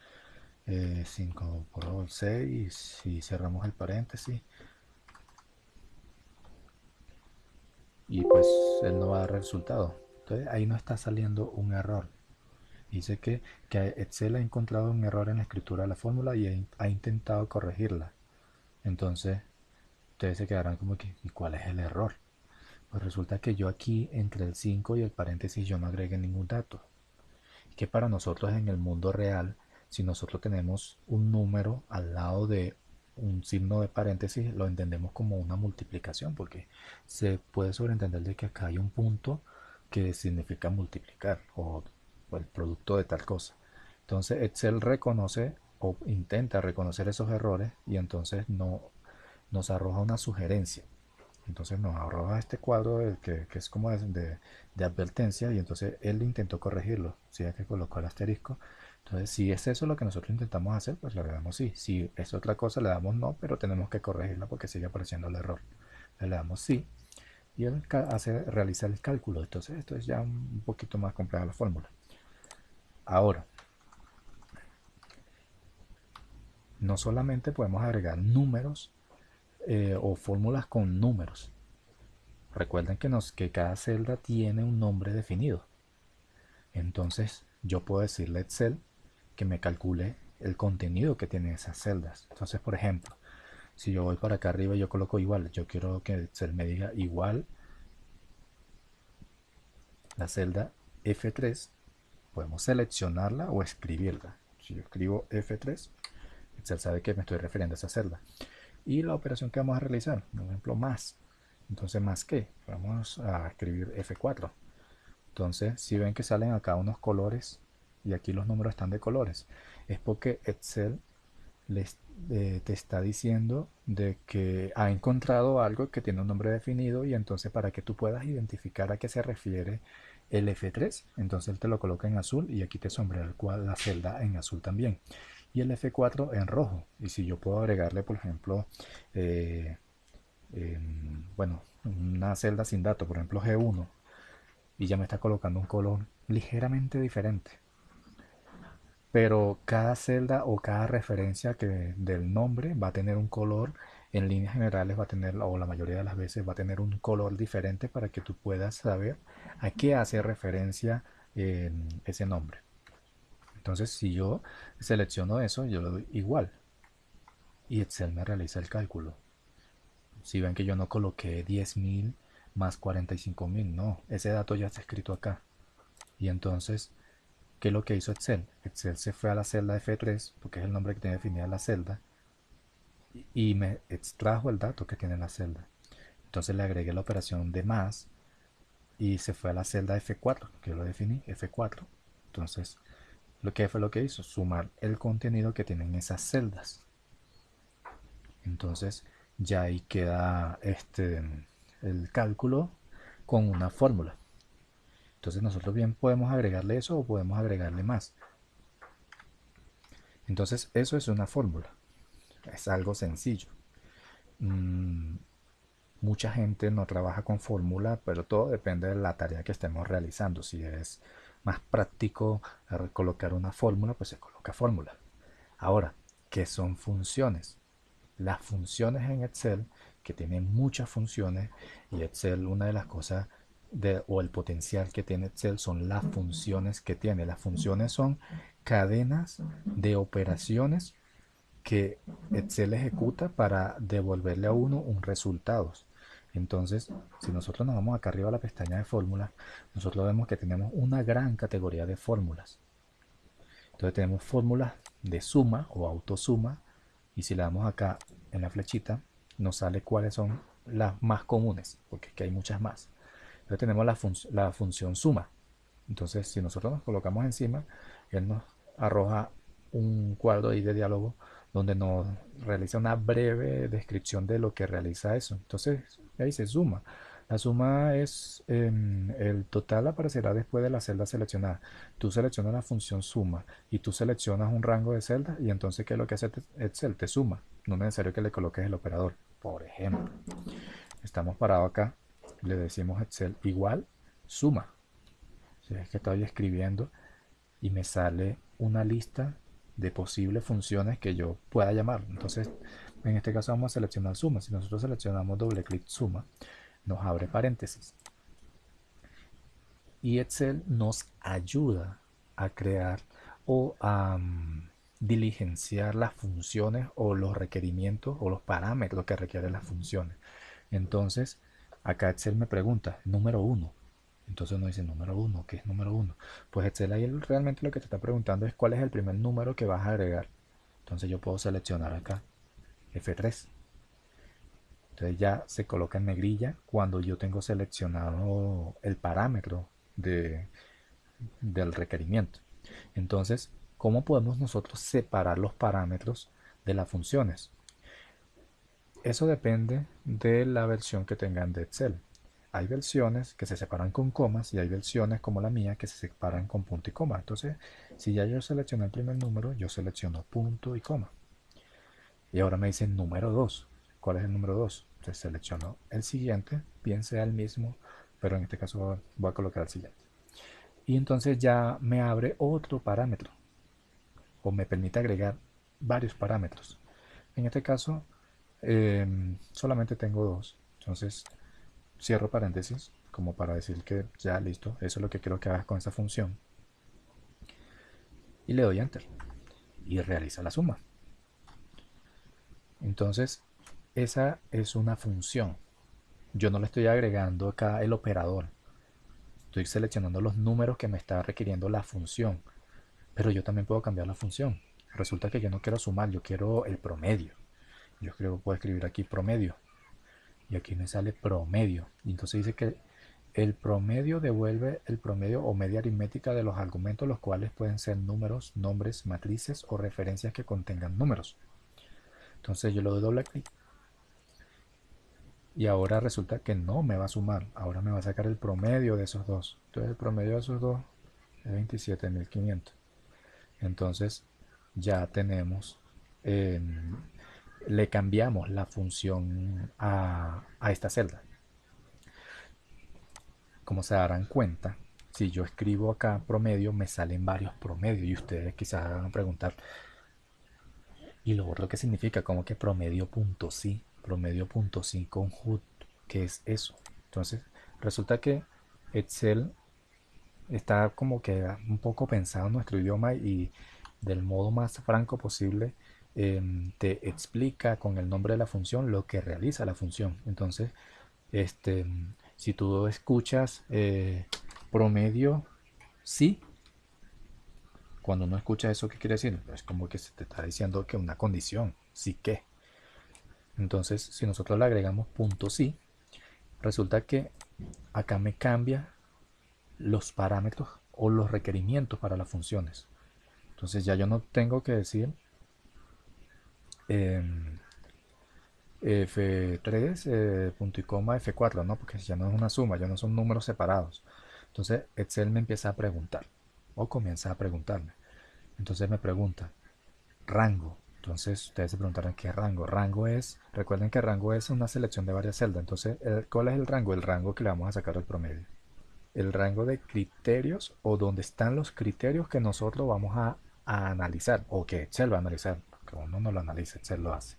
5 por 6 y cerramos el paréntesis. Y pues él no va a dar resultado. Entonces ahí no está saliendo un error. Dice que Excel ha encontrado un error en la escritura de la fórmula y ha intentado corregirla. Entonces ustedes se quedarán como que, ¿y cuál es el error? Pues resulta que yo aquí entre el 5 y el paréntesis yo no agregué ningún dato. Que para nosotros en el mundo real, si nosotros tenemos un número al lado de un signo de paréntesis, lo entendemos como una multiplicación, porque se puede sobreentender de que acá hay un punto que significa multiplicar o el producto de tal cosa. Entonces Excel reconoce o intenta reconocer esos errores y entonces nos arroja una sugerencia. Entonces nos arroja este cuadro que es como de advertencia y entonces él intentó corregirlo. Si es que colocó el asterisco. Entonces si es eso lo que nosotros intentamos hacer, pues le damos sí. Si es otra cosa, le damos no, pero tenemos que corregirla porque sigue apareciendo el error. Le damos sí y él realiza el cálculo. Entonces esto es ya un poquito más compleja la fórmula. Ahora, no solamente podemos agregar números o fórmulas con números. Recuerden que cada celda tiene un nombre definido. Entonces yo puedo decirle a Excel que me calcule el contenido que tienen esas celdas. Entonces, por ejemplo, si yo voy para acá arriba y yo coloco igual, yo quiero que Excel me diga igual la celda F3, podemos seleccionarla o escribirla. Si yo escribo F3, Excel sabe que me estoy refiriendo a esa celda. Y la operación que vamos a realizar, por ejemplo, más. Entonces, ¿más qué? Vamos a escribir F4. Entonces, si ven que salen acá unos colores y aquí los números están de colores, es porque Excel les, te está diciendo de que ha encontrado algo que tiene un nombre definido y entonces para que tú puedas identificar a qué se refiere el F3, entonces él te lo coloca en azul y aquí te sombrea la celda en azul también. Y el F4 en rojo. Y si yo puedo agregarle, por ejemplo, eh, bueno, una celda sin dato, por ejemplo G1, y ya me está colocando un color ligeramente diferente. Pero cada celda o cada referencia del nombre va a tener un color, en líneas generales va a tener, o la mayoría de las veces va a tener un color diferente para que tú puedas saber a qué hace referencia ese nombre. Entonces, si yo selecciono eso, yo le doy igual y Excel me realiza el cálculo. Si ven que yo no coloqué 10.000 más 45.000, no, ese dato ya está escrito acá. Y entonces ¿qué es lo que hizo Excel? Excel se fue a la celda F3, porque es el nombre que tiene definida la celda, y me extrajo el dato que tiene la celda. Entonces le agregué la operación de más y se fue a la celda F4, que yo lo definí, F4. Entonces, lo que fue lo que hizo, sumar el contenido que tienen esas celdas. Entonces, ya ahí queda el cálculo con una fórmula. Entonces, nosotros bien podemos agregarle eso o podemos agregarle más. Entonces, eso es una fórmula. Es algo sencillo. Mm, Mucha gente no trabaja con fórmula, pero todo depende de la tarea que estemos realizando. Si es más práctico colocar una fórmula, pues se coloca fórmula. Ahora, ¿qué son funciones? Las funciones en Excel, que tienen muchas funciones, y Excel, una de las cosas o el potencial que tiene Excel son las funciones que tiene. Las funciones son cadenas de operaciones que Excel ejecuta para devolverle a uno un resultado. Entonces, si nosotros nos vamos acá arriba a la pestaña de fórmulas, nosotros vemos que tenemos una gran categoría de fórmulas. Entonces tenemos fórmulas de suma o autosuma, y si le damos acá en la flechita, nos sale cuáles son las más comunes, porque es que hay muchas más. Entonces tenemos la función suma. Entonces, si nosotros nos colocamos encima, él nos arroja un cuadro ahí de diálogo donde nos realiza una breve descripción de lo que realiza eso. Entonces, ahí se suma. La suma es el total aparecerá después de la celda seleccionada. Tú seleccionas la función suma y tú seleccionas un rango de celdas y entonces ¿qué es lo que hace Excel? Te suma. No es necesario que le coloques el operador. Por ejemplo, estamos parados acá, le decimos Excel igual suma. Si es que estoy escribiendo y me sale una lista de posibles funciones que yo pueda llamar. Entonces, en este caso vamos a seleccionar suma. Si nosotros seleccionamos doble clic suma, nos abre paréntesis. Y Excel nos ayuda a crear o a diligenciar las funciones o los requerimientos o los parámetros que requieren las funciones. Entonces, acá Excel me pregunta, número uno. Entonces uno dice, número uno, ¿qué es número uno? Pues Excel ahí realmente lo que te está preguntando es cuál es el primer número que vas a agregar. Entonces yo puedo seleccionar acá F3. Entonces ya se coloca en negrilla cuando yo tengo seleccionado el parámetro del requerimiento. Entonces, ¿cómo podemos nosotros separar los parámetros de las funciones? Eso depende de la versión que tengan de Excel. Hay versiones que se separan con comas y hay versiones como la mía que se separan con punto y coma. Entonces, si ya yo seleccioné el primer número, yo selecciono punto y coma. Y ahora me dice número 2. ¿Cuál es el número 2? Entonces selecciono el siguiente, bien sea el mismo, pero en este caso voy a colocar el siguiente. Y entonces ya me abre otro parámetro o me permite agregar varios parámetros. En este caso, solamente tengo dos. Entonces cierro paréntesis como para decir que ya listo, eso es lo que quiero que hagas con esa función. Y le doy enter y realiza la suma. Entonces, esa es una función. Yo no le estoy agregando acá el operador. Estoy seleccionando los números que me está requiriendo la función. Pero yo también puedo cambiar la función. Resulta que yo no quiero sumar, yo quiero el promedio. Yo creo que puedo escribir aquí promedio. Y aquí me sale promedio. Y entonces dice que el promedio devuelve el promedio o media aritmética de los argumentos, los cuales pueden ser números, nombres, matrices o referencias que contengan números. Entonces yo le doy doble clic y ahora resulta que no me va a sumar. Ahora me va a sacar el promedio de esos dos. Entonces el promedio de esos dos es 27.500. Entonces ya tenemos, eh, le cambiamos la función a esta celda. Como se darán cuenta, si yo escribo acá promedio, me salen varios promedios y ustedes quizás van a preguntar, ¿y lo otro qué significa? ¿Cómo que promedio punto sí? Promedio punto sí con HUD, ¿qué es eso? Entonces, resulta que Excel está como que un poco pensado en nuestro idioma y del modo más franco posible te explica con el nombre de la función lo que realiza la función. Entonces, este, si tú escuchas promedio sí, Cuando uno escucha eso, ¿qué quiere decir? Es como que se te está diciendo que una condición, sí que. Entonces, si nosotros le agregamos punto sí, resulta que acá me cambia los parámetros o los requerimientos para las funciones. Entonces ya yo no tengo que decir eh, F3, punto y coma, F4, ¿no? Porque ya no es una suma, ya no son números separados. Entonces Excel me empieza a preguntar, o comienza a preguntarme. Entonces me pregunta, rango. Entonces ustedes se preguntarán qué rango. Rango es, recuerden que rango es una selección de varias celdas. Entonces, ¿cuál es el rango? El rango que le vamos a sacar al promedio. El rango de criterios o donde están los criterios que nosotros vamos a analizar o que Excel va a analizar, porque uno no lo analiza, Excel lo hace.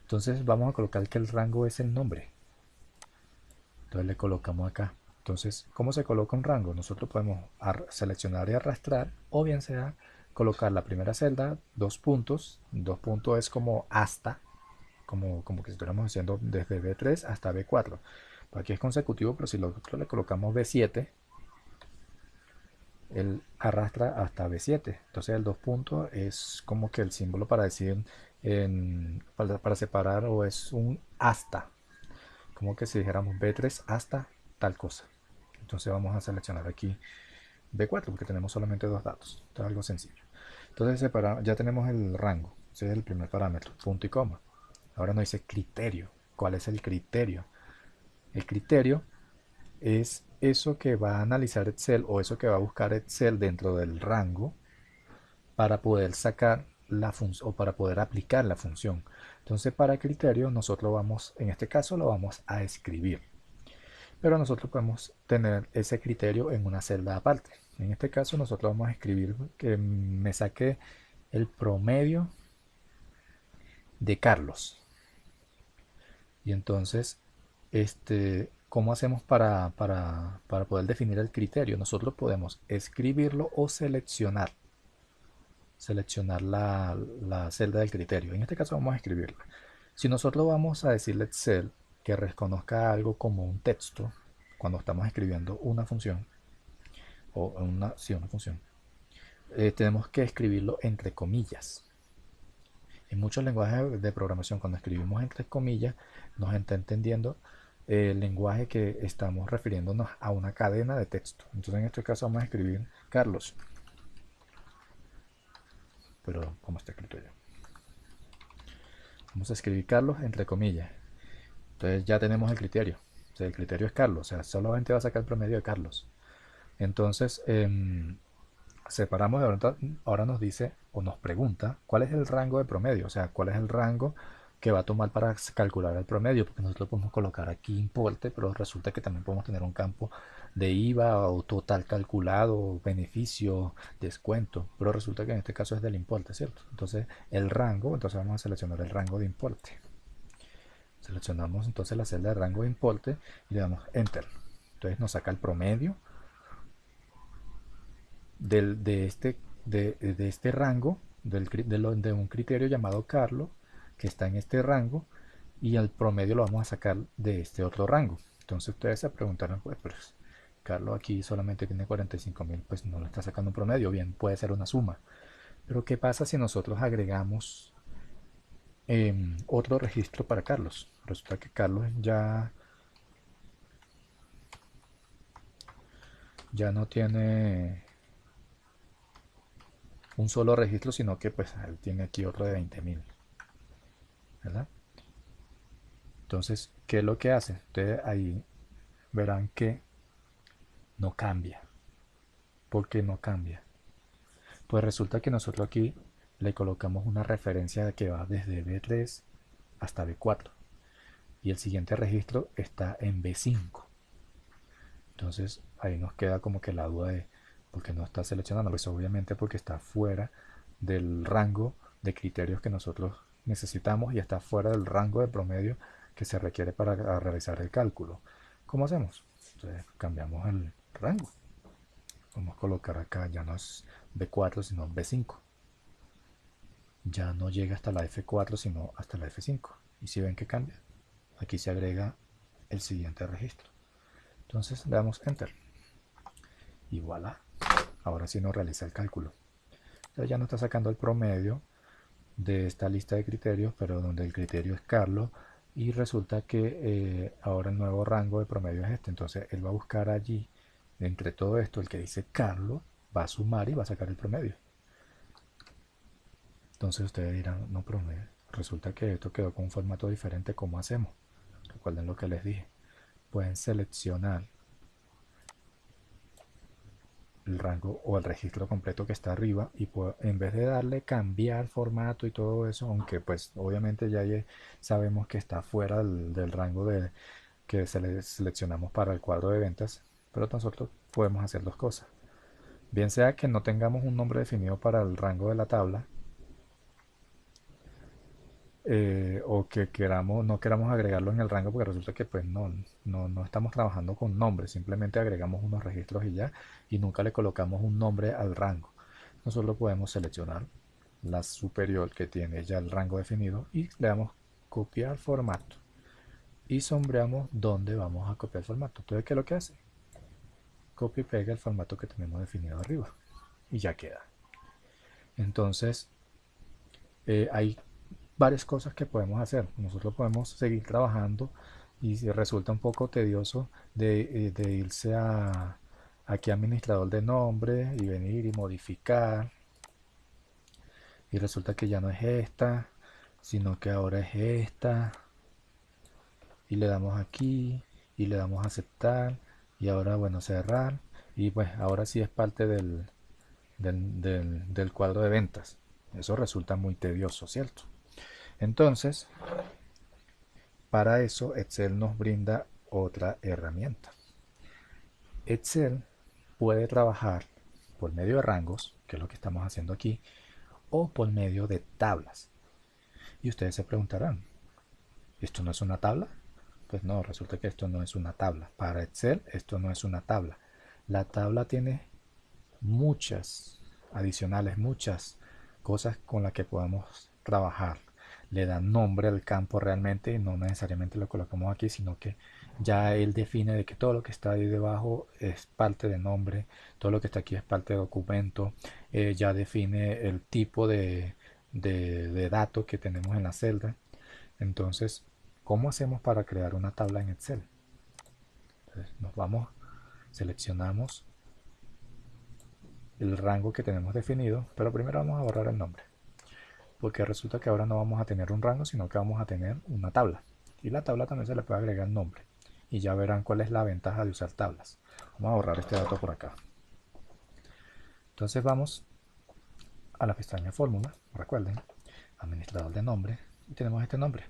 Entonces vamos a colocar que el rango es el nombre. Entonces le colocamos acá. Entonces, ¿cómo se coloca un rango? Nosotros podemos seleccionar y arrastrar, o bien sea colocar la primera celda, dos puntos es como hasta, como que estuviéramos haciendo desde B3 hasta B4. Aquí es consecutivo, pero si nosotros le colocamos B7, él arrastra hasta B7. Entonces el dos puntos es como que el símbolo para decir, para separar, o es un hasta, como que si dijéramos B3 hasta tal cosa. Entonces vamos a seleccionar aquí B4 porque tenemos solamente dos datos. Esto es algo sencillo. Entonces ya tenemos el rango. Ese es el primer parámetro, punto y coma. Ahora nos dice criterio. ¿Cuál es el criterio? El criterio es eso que va a analizar Excel o eso que va a buscar Excel dentro del rango para poder sacar la función o para poder aplicar la función. Entonces para criterio nosotros vamos, en este caso lo vamos a escribir. Pero nosotros podemos tener ese criterio en una celda aparte. En este caso nosotros vamos a escribir que me saque el promedio de Carlos. Y entonces, ¿cómo hacemos para poder definir el criterio? Nosotros podemos escribirlo o seleccionar la celda del criterio. En este caso vamos a escribirlo. Si nosotros vamos a decirle a Excel que reconozca algo como un texto, cuando estamos escribiendo una función, sí, una función, tenemos que escribirlo entre comillas. En muchos lenguajes de programación, cuando escribimos entre comillas, nos está entendiendo el lenguaje que estamos refiriéndonos a una cadena de texto. Entonces en este caso vamos a escribir Carlos, pero ¿cómo está escrito ya? Vamos a escribir Carlos entre comillas. Entonces ya tenemos el criterio. O sea, el criterio es Carlos, o sea, solamente va a sacar el promedio de Carlos. Entonces, separamos de ahora nos dice o nos pregunta cuál es el rango de promedio, o sea, cuál es el rango que va a tomar para calcular el promedio, porque nosotros podemos colocar aquí importe, pero resulta que también podemos tener un campo de IVA o total calculado, beneficio, descuento, pero resulta que en este caso es del importe, ¿cierto? Entonces el rango, entonces vamos a seleccionar el rango de importe. Seleccionamos entonces la celda de rango de importe y le damos enter. Entonces nos saca el promedio de este rango, de un criterio llamado Carlos, que está en este rango, y el promedio lo vamos a sacar de este otro rango. Entonces ustedes se preguntaron, pues Carlos aquí solamente tiene 45.000, pues no le está sacando un promedio, bien, puede ser una suma. Pero ¿qué pasa si nosotros agregamos otro registro para Carlos? Resulta que Carlos ya no tiene un solo registro, sino que pues él tiene aquí otro de 20.000, ¿verdad? Entonces, ¿qué es lo que hace? Ustedes ahí verán que no cambia. ¿Por qué no cambia? Pues resulta que nosotros aquí le colocamos una referencia que va desde B3 hasta B4 y el siguiente registro está en B5. Entonces ahí nos queda como que la duda de por qué no está seleccionando. Pues obviamente porque está fuera del rango de criterios que nosotros necesitamos y está fuera del rango de promedio que se requiere para realizar el cálculo. ¿Cómo hacemos? Entonces cambiamos el rango. Vamos a colocar acá, ya no es B4 sino B5. Ya no llega hasta la F4 sino hasta la F5. Y si ven que cambia, aquí se agrega el siguiente registro. Entonces le damos enter y voilà. Ahora sí nos realiza el cálculo. Entonces ya nos está sacando el promedio de esta lista de criterios, pero donde el criterio es Carlos, y resulta que ahora el nuevo rango de promedio es este. Entonces él va a buscar allí, entre todo esto, el que dice Carlos, va a sumar y va a sacar el promedio. Entonces ustedes dirán, no, pero resulta que esto quedó con un formato diferente, ¿cómo hacemos? Recuerden lo que les dije. Pueden seleccionar el rango o el registro completo que está arriba y en vez de darle cambiar formato y todo eso, aunque pues obviamente ya sabemos que está fuera del rango que seleccionamos para el cuadro de ventas, pero nosotros podemos hacer dos cosas. Bien sea que no tengamos un nombre definido para el rango de la tabla, o que no queramos agregarlo en el rango porque resulta que pues no estamos trabajando con nombres, simplemente agregamos unos registros y ya, y nunca le colocamos un nombre al rango. Nosotros podemos seleccionar la superior que tiene ya el rango definido y le damos copiar formato y sombreamos donde vamos a copiar el formato. Entonces, ¿qué es lo que hace? Copia y pega el formato que tenemos definido arriba y ya queda. Entonces, hay varias cosas que podemos hacer. Nosotros podemos seguir trabajando y si resulta un poco tedioso de irse aquí a administrador de nombre y venir y modificar y resulta que ya no es esta, sino que ahora es esta y le damos aquí y le damos a aceptar y ahora bueno cerrar y pues ahora sí es parte del cuadro de ventas. Eso resulta muy tedioso, ¿cierto? Entonces, para eso Excel nos brinda otra herramienta. Excel puede trabajar por medio de rangos, que es lo que estamos haciendo aquí, o por medio de tablas. Y ustedes se preguntarán, ¿esto no es una tabla? Pues no, resulta que esto no es una tabla. Para Excel esto no es una tabla. La tabla tiene muchas adicionales, muchas cosas con las que podemos trabajar. Le dan nombre al campo realmente y no necesariamente lo colocamos aquí, sino que ya él define de que todo lo que está ahí debajo es parte de nombre, todo lo que está aquí es parte de documento, ya define el tipo de dato que tenemos en la celda. Entonces, ¿cómo hacemos para crear una tabla en Excel? Entonces, nos vamos, seleccionamos el rango que tenemos definido, pero primero vamos a borrar el nombre, porque resulta que ahora no vamos a tener un rango, sino que vamos a tener una tabla. Y la tabla también se le puede agregar nombre. Y ya verán cuál es la ventaja de usar tablas. Vamos a borrar este dato por acá. Entonces vamos a la pestaña fórmula, recuerden, administrador de nombre, y tenemos este nombre.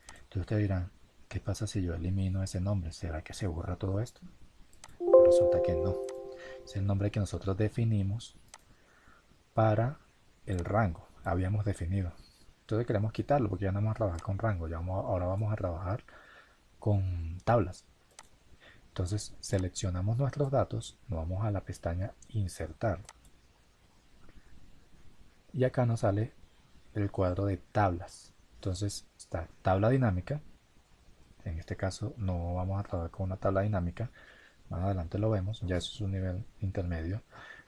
Entonces ustedes dirán, ¿qué pasa si yo elimino ese nombre? ¿Será que se borra todo esto? Pero resulta que no. Es el nombre que nosotros definimos para el rango. Habíamos definido. Entonces queremos quitarlo porque ya no vamos a trabajar con rango. Ahora vamos a trabajar con tablas. Entonces seleccionamos nuestros datos, nos vamos a la pestaña insertar. Y acá nos sale el cuadro de tablas. Entonces está tabla dinámica. En este caso no vamos a trabajar con una tabla dinámica. Más adelante lo vemos. Ya eso es un nivel intermedio.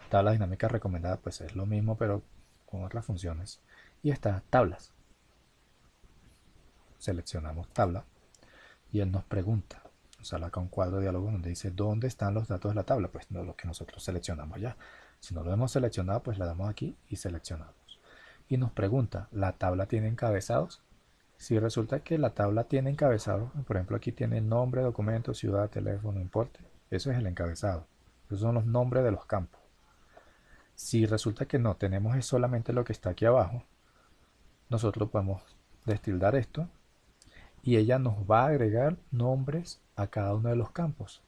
Tabla dinámica recomendada pues es lo mismo pero con otras funciones. Y está tablas. Seleccionamos tabla y él nos pregunta, nos sale acá un cuadro de diálogo donde dice ¿dónde están los datos de la tabla? Pues no, los que nosotros seleccionamos ya. Si no lo hemos seleccionado, pues le damos aquí y seleccionamos. Y nos pregunta, ¿la tabla tiene encabezados? Si resulta que la tabla tiene encabezados, por ejemplo aquí tiene nombre, documento, ciudad, teléfono, importe, eso es el encabezado. Esos son los nombres de los campos. Si resulta que no, tenemos es solamente lo que está aquí abajo, nosotros podemos destildar esto y ella nos va a agregar nombres a cada uno de los campos.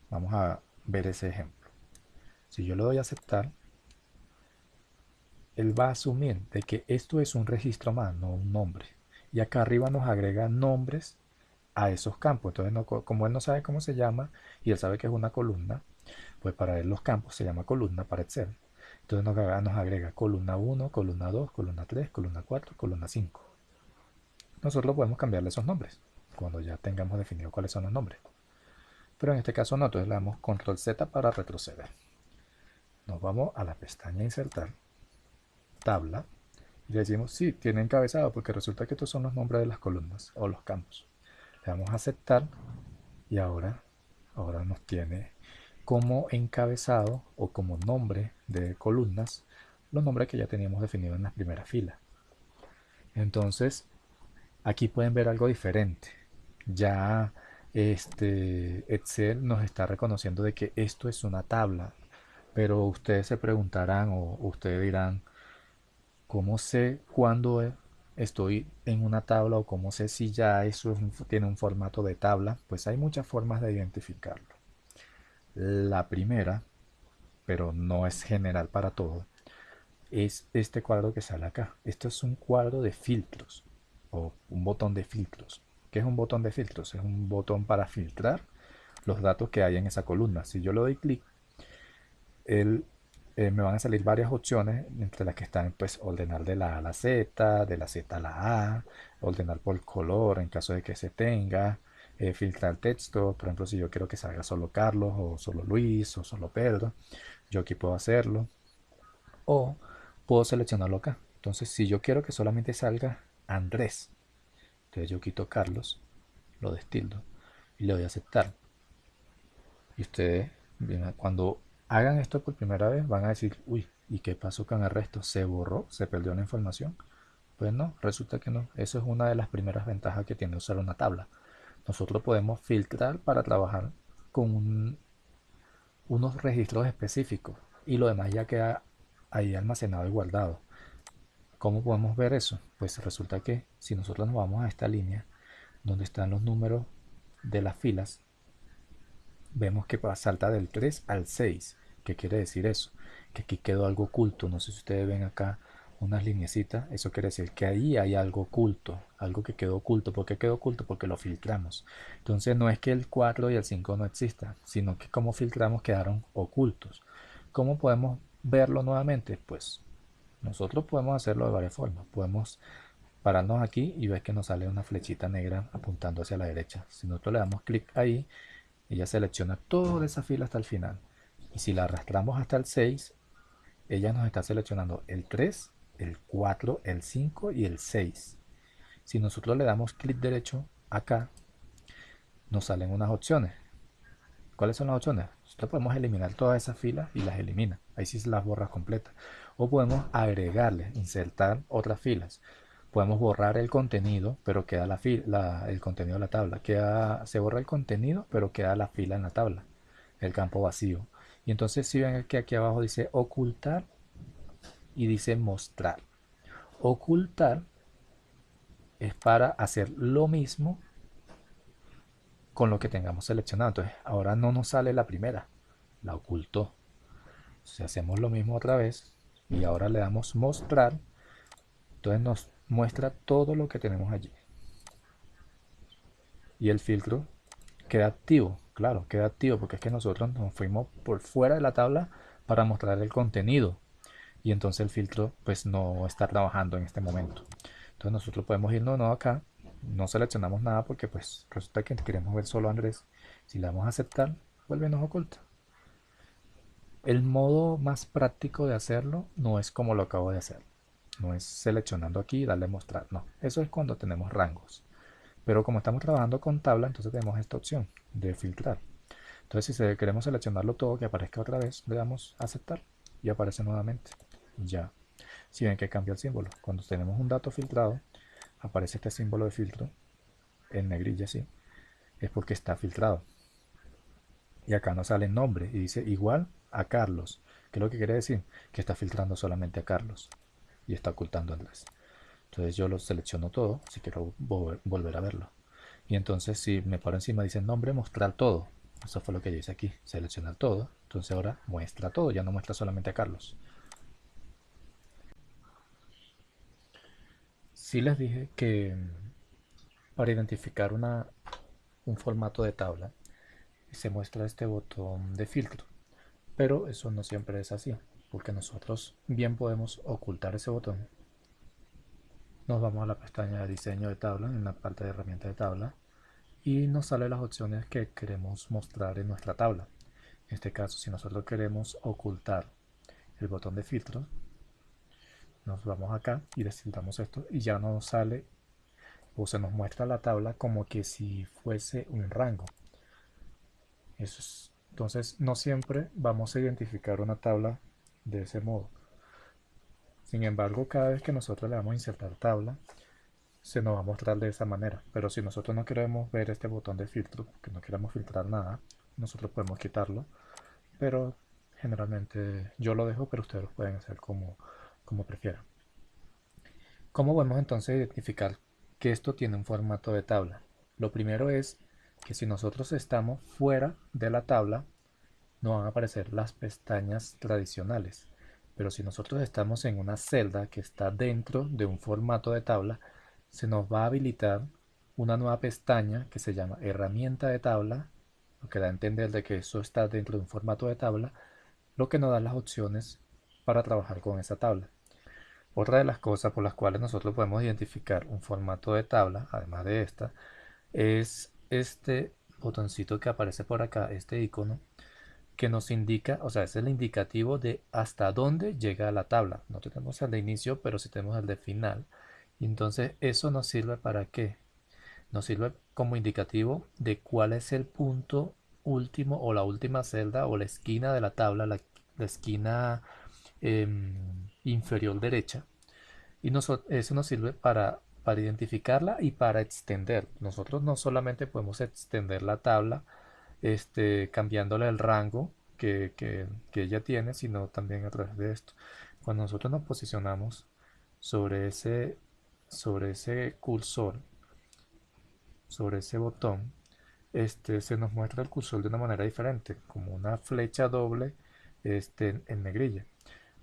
Vamos a ver ese ejemplo. Si yo le doy a aceptar, él va a asumir de que esto es un registro más, no un nombre. Y acá arriba nos agrega nombres a esos campos. Entonces, como él no sabe cómo se llama y él sabe que es una columna, pues para él los campos se llama columna para Excel. Entonces nos agrega columna 1, columna 2, columna 3, columna 4, columna 5. Nosotros podemos cambiarle esos nombres cuando ya tengamos definido cuáles son los nombres. Pero en este caso no, entonces le damos control Z para retroceder. Nos vamos a la pestaña insertar tabla y le decimos, sí, tiene encabezado porque resulta que estos son los nombres de las columnas o los campos. Le damos a aceptar y ahora nos tiene como encabezado o como nombre de columnas los nombres que ya teníamos definidos en la primera fila. Entonces, aquí pueden ver algo diferente. Ya Excel nos está reconociendo de que esto es una tabla, pero ustedes se preguntarán o ustedes dirán, ¿cómo sé cuándo estoy en una tabla o cómo sé si ya eso tiene un formato de tabla? Pues hay muchas formas de identificarlo. La primera, pero no es general para todo, es este cuadro que sale acá. Esto es un cuadro de filtros o un botón de filtros. ¿Qué es un botón de filtros? Es un botón para filtrar los datos que hay en esa columna. Si yo le doy clic, me van a salir varias opciones, entre las que están pues ordenar de la A a la Z, de la Z a la A, ordenar por color en caso de que se tenga, filtrar texto, por ejemplo si yo quiero que salga solo Carlos o solo Luis o solo Pedro, yo aquí puedo hacerlo o puedo seleccionarlo acá. Entonces si yo quiero que solamente salga Andrés, entonces yo quito Carlos, lo destildo y le doy a aceptar. Y ustedes, cuando hagan esto por primera vez, van a decir, uy, ¿y qué pasó con el resto? ¿Se borró? ¿Se perdió la información? Pues no, resulta que no. Eso es una de las primeras ventajas que tiene usar una tabla. Nosotros podemos filtrar para trabajar con unos registros específicos y lo demás ya queda ahí almacenado y guardado. ¿Cómo podemos ver eso? Pues resulta que si nosotros nos vamos a esta línea donde están los números de las filas, vemos que salta del 3 al 6. ¿Qué quiere decir eso? Que aquí quedó algo oculto. No sé si ustedes ven acá unas lineecitas. Eso quiere decir que ahí hay algo oculto. Algo que quedó oculto. ¿Por qué quedó oculto? Porque lo filtramos. Entonces no es que el 4 y el 5 no existan, sino que como filtramos quedaron ocultos. ¿Cómo podemos verlo nuevamente? Pues nosotros podemos hacerlo de varias formas. Podemos pararnos aquí y ver que nos sale una flechita negra apuntando hacia la derecha. Si nosotros le damos clic ahí, ella selecciona toda esa fila hasta el final. Y si la arrastramos hasta el 6, ella nos está seleccionando el 3, el 4, el 5 y el 6. Si nosotros le damos clic derecho acá, nos salen unas opciones. ¿Cuáles son las opciones? Nosotros podemos eliminar todas esas filas y las elimina. Ahí sí se las borra completas. O podemos agregarle, insertar otras filas. Podemos borrar el contenido, pero queda el contenido de la tabla. Se borra el contenido, pero queda la fila en la tabla, el campo vacío. Y entonces si ven que aquí abajo dice ocultar y dice mostrar. Ocultar es para hacer lo mismo con lo que tengamos seleccionado. Entonces ahora no nos sale la primera, la ocultó. Si hacemos lo mismo otra vez y ahora le damos mostrar, entonces nos muestra todo lo que tenemos allí. Y el filtro queda activo, claro, queda activo porque es que nosotros nos fuimos por fuera de la tabla para mostrar el contenido y entonces el filtro pues no está trabajando en este momento. Entonces nosotros podemos irnos no acá, no seleccionamos nada porque pues resulta que queremos ver solo a Andrés. Si le damos a aceptar, vuelve y nos oculta. El modo más práctico de hacerlo no es como lo acabo de hacer. No es seleccionando aquí y darle mostrar. No, eso es cuando tenemos rangos. Pero como estamos trabajando con tabla, entonces tenemos esta opción de filtrar. Entonces si queremos seleccionarlo todo, que aparezca otra vez, le damos a aceptar y aparece nuevamente. Ya. Si ven que cambia el símbolo. Cuando tenemos un dato filtrado, aparece este símbolo de filtro en negrilla así. Es porque está filtrado. Y acá nos sale el nombre y dice igual a Carlos. ¿Qué es lo que quiere decir? Que está filtrando solamente a Carlos y está ocultando a Andrés. Entonces yo lo selecciono todo si quiero volver a verlo. Y entonces si me paro encima dice nombre, mostrar todo. Eso fue lo que yo hice aquí, seleccionar todo. Entonces ahora muestra todo, ya no muestra solamente a Carlos. Sí les dije que para identificar un formato de tabla se muestra este botón de filtro. Pero eso no siempre es así, porque nosotros bien podemos ocultar ese botón. Nos vamos a la pestaña de diseño de tabla en la parte de herramientas de tabla y nos salen las opciones que queremos mostrar en nuestra tabla. En este caso, si nosotros queremos ocultar el botón de filtro, Nos vamos acá y desciframos esto y ya nos sale o se nos muestra la tabla como que si fuese un rango. Entonces no siempre vamos a identificar una tabla de ese modo. Sin embargo, cada vez que nosotros le vamos a insertar tabla, se nos va a mostrar de esa manera. Pero si nosotros no queremos ver este botón de filtro, que no queremos filtrar nada, nosotros podemos quitarlo. Pero generalmente yo lo dejo, pero ustedes lo pueden hacer como prefieran. ¿Cómo podemos entonces identificar que esto tiene un formato de tabla? Lo primero es que si nosotros estamos fuera de la tabla, no van a aparecer las pestañas tradicionales. Pero si nosotros estamos en una celda que está dentro de un formato de tabla, se nos va a habilitar una nueva pestaña que se llama herramienta de tabla, lo que da a entender de que eso está dentro de un formato de tabla, lo que nos da las opciones para trabajar con esa tabla. Otra de las cosas por las cuales nosotros podemos identificar un formato de tabla, además de esta, es este botoncito que aparece por acá, este icono, que nos indica, o sea, es el indicativo de hasta dónde llega la tabla. No tenemos el de inicio, pero sí tenemos el de final. Y entonces, ¿eso nos sirve para qué? Nos sirve como indicativo de cuál es el punto último o la última celda o la esquina de la tabla, la esquina inferior derecha. Y eso nos sirve para identificarla y para extender. Nosotros no solamente podemos extender la tabla cambiándole el rango que ella tiene, sino también a través de esto. Cuando nosotros nos posicionamos sobre sobre ese cursor, sobre ese botón, se nos muestra el cursor de una manera diferente, como una flecha doble en negrilla.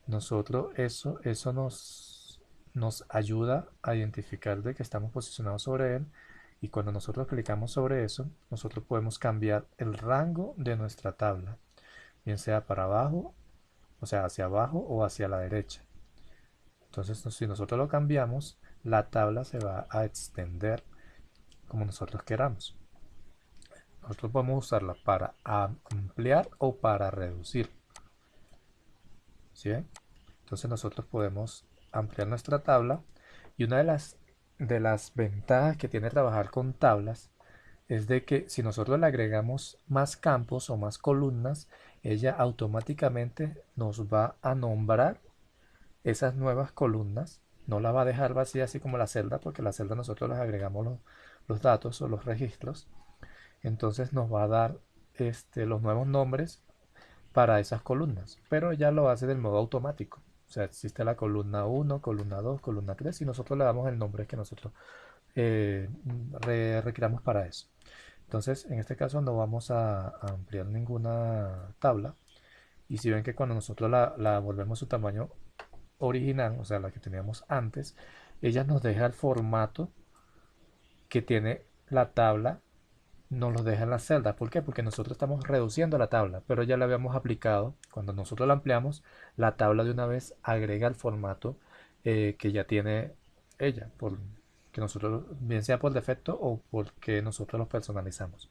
Nosotros eso nos ayuda a identificar de que estamos posicionados sobre él y cuando nosotros clicamos sobre eso, nosotros podemos cambiar el rango de nuestra tabla, bien sea para abajo, o sea, hacia abajo o hacia la derecha. Entonces, si nosotros lo cambiamos, la tabla se va a extender como nosotros queramos. Nosotros podemos usarla para ampliar o para reducir. ¿Sí? Entonces nosotros podemos ampliar nuestra tabla y una de las ventajas que tiene trabajar con tablas es de que si nosotros le agregamos más campos o más columnas, ella automáticamente nos va a nombrar esas nuevas columnas. No la va a dejar vacía así como la celda, porque la celda nosotros les agregamos los datos o los registros. Entonces nos va a dar los nuevos nombres para esas columnas, pero ya lo hace del modo automático. O sea, existe la columna 1, columna 2, columna 3 y nosotros le damos el nombre que nosotros requiramos para eso. Entonces, en este caso no vamos a ampliar ninguna tabla. Y si ven que cuando nosotros la volvemos su tamaño original, o sea, la que teníamos antes, ella nos deja el formato que tiene la tabla, nos lo deja en la celda. ¿Por qué? Porque nosotros estamos reduciendo la tabla, pero ya la habíamos aplicado. Cuando nosotros la ampliamos, la tabla de una vez agrega el formato que ya tiene ella, que nosotros, bien sea por defecto o porque nosotros lo personalizamos.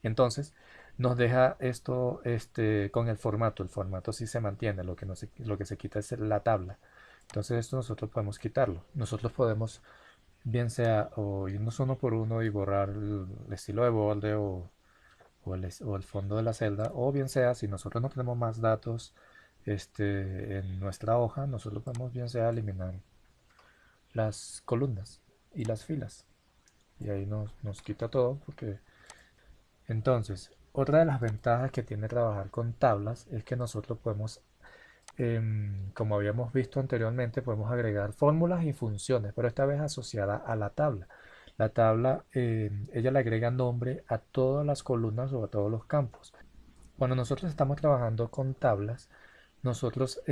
Entonces, nos deja esto con el formato. El formato sí se mantiene, lo que se quita es la tabla. Entonces, esto nosotros podemos quitarlo. Nosotros podemos bien sea o irnos uno por uno y borrar el estilo de borde o el fondo de la celda, o bien sea si nosotros no tenemos más datos en nuestra hoja, nosotros podemos bien sea eliminar las columnas y las filas. Y ahí nos quita todo porque entonces, otra de las ventajas que tiene trabajar con tablas es que nosotros podemos como habíamos visto anteriormente, podemos agregar fórmulas y funciones, pero esta vez asociada a la tabla. La tabla, ella le agrega nombre a todas las columnas o a todos los campos. Cuando nosotros estamos trabajando con tablas, nosotros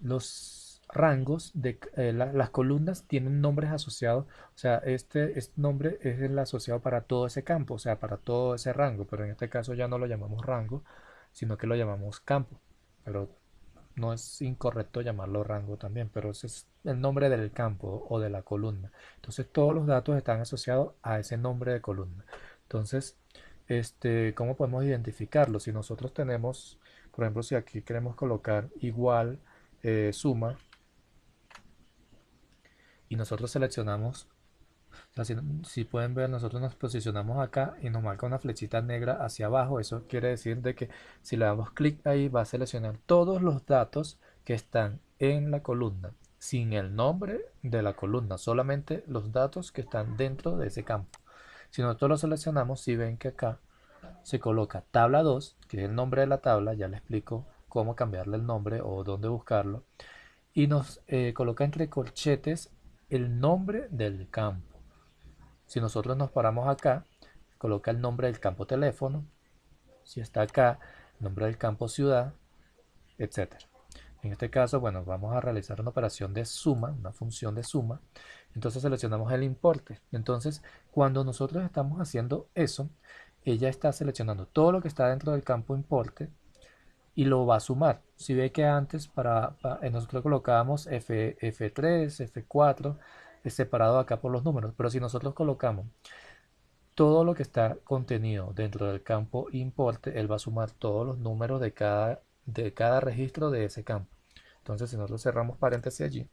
los rangos de las columnas tienen nombres asociados, o sea, este nombre es el asociado para todo ese campo, o sea, para todo ese rango, pero en este caso ya no lo llamamos rango, sino que lo llamamos campo. Pero no es incorrecto llamarlo rango también, pero ese es el nombre del campo o de la columna. Entonces todos los datos están asociados a ese nombre de columna. Entonces, ¿cómo podemos identificarlo? Si nosotros tenemos, por ejemplo, si aquí queremos colocar igual suma, y nosotros seleccionamos, o sea, si pueden ver, nosotros nos posicionamos acá y nos marca una flechita negra hacia abajo. Eso quiere decir de que si le damos clic ahí va a seleccionar todos los datos que están en la columna, sin el nombre de la columna, solamente los datos que están dentro de ese campo. Si nosotros lo seleccionamos, si ven que acá se coloca tabla 2, que es el nombre de la tabla, ya le explico cómo cambiarle el nombre o dónde buscarlo, y nos coloca entre corchetes el nombre del campo. Si nosotros nos paramos acá, coloca el nombre del campo teléfono, si está acá, el nombre del campo ciudad, etcétera. En este caso, bueno, vamos a realizar una operación de suma, una función de suma. Entonces seleccionamos el importe. Entonces, cuando nosotros estamos haciendo eso, ella está seleccionando todo lo que está dentro del campo importe y lo va a sumar. Si ve que antes nosotros colocábamos F3, F4, es separado acá por los números, pero si nosotros colocamos todo lo que está contenido dentro del campo importe, él va a sumar todos los números de cada registro de ese campo. Entonces, si nosotros cerramos paréntesis allí,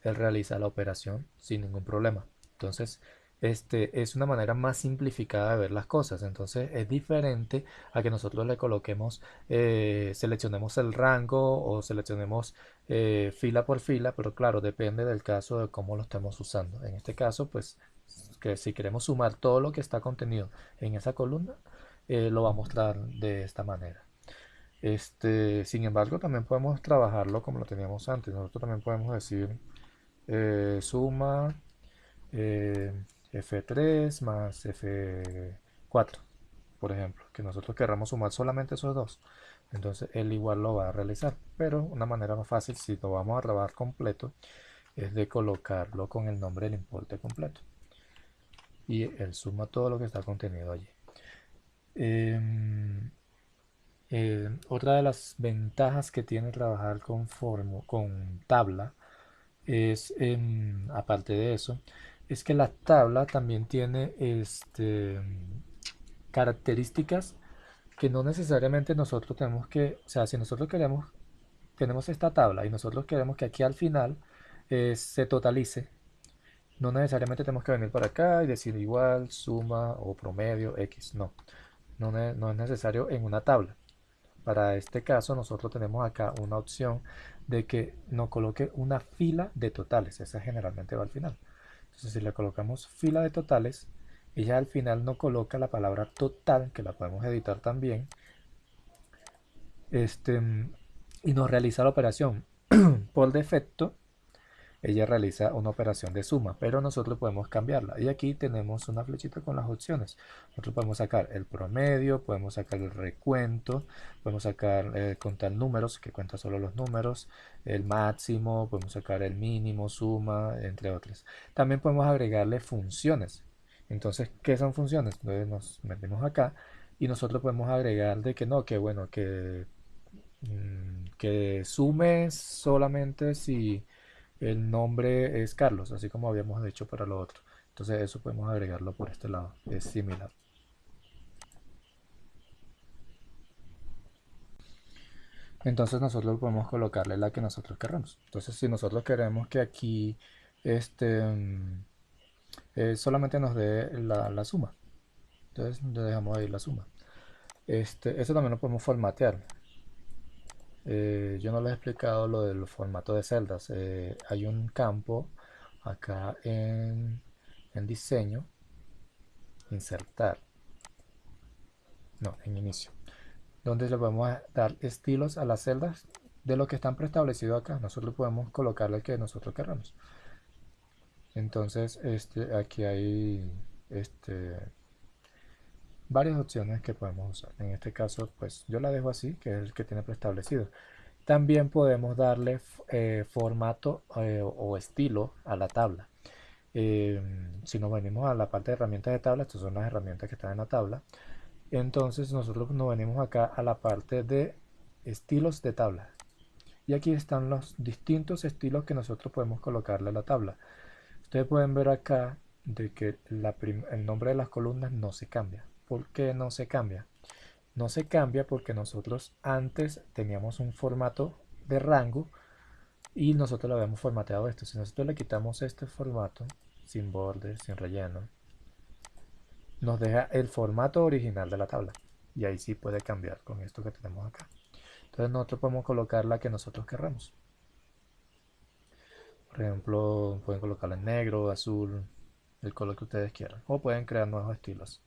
él realiza la operación sin ningún problema. Entonces, es una manera más simplificada de ver las cosas. Entonces, es diferente a que nosotros le coloquemos, seleccionemos el rango o seleccionemos fila por fila, pero claro, depende del caso de cómo lo estemos usando. En este caso, pues, que si queremos sumar todo lo que está contenido en esa columna, lo va a mostrar de esta manera. Sin embargo, también podemos trabajarlo como lo teníamos antes. Nosotros también podemos decir suma eh, F3 más F4, por ejemplo, que nosotros querramos sumar solamente esos dos. Entonces él igual lo va a realizar, pero una manera más fácil, si lo vamos a trabajar completo, es de colocarlo con el nombre del importe completo. Y él suma todo lo que está contenido allí. Em, Otra de las ventajas que tiene trabajar con tabla es, aparte de eso, es que la tabla también tiene características que no necesariamente nosotros tenemos que, o sea, si nosotros tenemos esta tabla y nosotros queremos que aquí al final se totalice, no necesariamente tenemos que venir para acá y decir igual, suma o promedio, X, no, no es necesario en una tabla. Para este caso nosotros tenemos acá una opción de que nos coloque una fila de totales. Esa generalmente va al final. Entonces si le colocamos fila de totales, ella al final no coloca la palabra total, que la podemos editar también, este, y nos realiza la operación. Por defecto, ella realiza una operación de suma, pero nosotros podemos cambiarla. Y aquí tenemos una flechita con las opciones. Nosotros podemos sacar el promedio, podemos sacar el recuento, podemos sacar contar números, que cuenta solo los números, el máximo, podemos sacar el mínimo, suma, entre otras. También podemos agregarle funciones. Entonces, ¿qué son funciones? Entonces nos metemos acá y nosotros podemos agregar de que no, que bueno, que sume solamente si el nombre es Carlos, así como habíamos dicho para lo otro. Entonces eso podemos agregarlo por este lado, es similar. Entonces nosotros podemos colocarle la que nosotros queramos. Entonces si nosotros queremos que aquí este solamente nos dé la suma, entonces le dejamos ahí la suma. Eso también lo podemos formatear. Yo no les he explicado lo del formato de celdas. Hay un campo acá en diseño, insertar, no, en inicio, donde le vamos a dar estilos a las celdas de lo que están preestablecidos acá. Nosotros podemos colocarle el que nosotros queramos. Entonces, aquí hay varias opciones que podemos usar. En este caso, pues yo la dejo así, que es el que tiene preestablecido. También podemos darle formato o estilo a la tabla. Si nos venimos a la parte de herramientas de tabla, estas son las herramientas que están en la tabla. Entonces nosotros nos venimos acá a la parte de estilos de tabla. Y aquí están los distintos estilos que nosotros podemos colocarle a la tabla. Ustedes pueden ver acá de que el nombre de las columnas no se cambia. ¿Por qué no se cambia? No se cambia porque nosotros antes teníamos un formato de rango y nosotros lo habíamos formateado esto. Si nosotros le quitamos este formato, sin bordes, sin relleno, nos deja el formato original de la tabla. Y ahí sí puede cambiar con esto que tenemos acá. Entonces nosotros podemos colocar la que nosotros querramos. Por ejemplo, pueden colocarla en negro, azul, el color que ustedes quieran. O pueden crear nuevos estilos.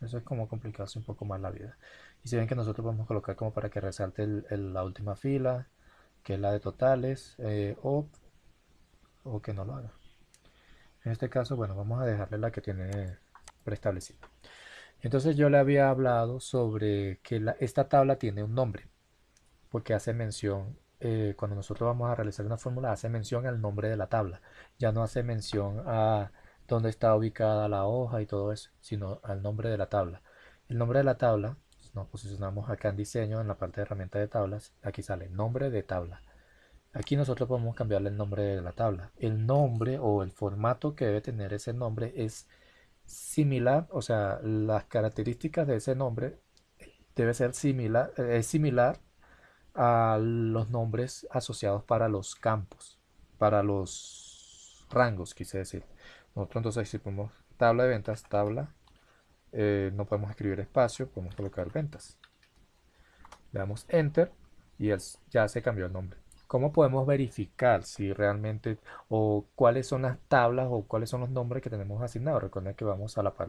Eso es como complicarse un poco más la vida. Y si ven que nosotros podemos colocar como para que resalte la última fila, que es la de totales, o que no lo haga. En este caso, bueno, vamos a dejarle la que tiene preestablecida. Entonces yo le había hablado sobre que esta tabla tiene un nombre, porque hace mención, cuando nosotros vamos a realizar una fórmula, hace mención al nombre de la tabla. Ya no hace mención a dónde está ubicada la hoja y todo eso, sino al nombre de la tabla. El nombre de la tabla, nos posicionamos acá en diseño, en la parte de herramienta de tablas, aquí sale nombre de tabla. Aquí nosotros podemos cambiarle el nombre de la tabla. El nombre o el formato que debe tener ese nombre es similar, o sea, las características de ese nombre debe ser similar, es similar a los nombres asociados para los campos, para los rangos, quise decir. Nosotros entonces si ponemos tabla de ventas, tabla, no podemos escribir espacio, podemos colocar ventas. Le damos enter y ya se cambió el nombre. ¿Cómo podemos verificar si realmente o cuáles son las tablas o cuáles son los nombres que tenemos asignados? Recuerden que vamos a a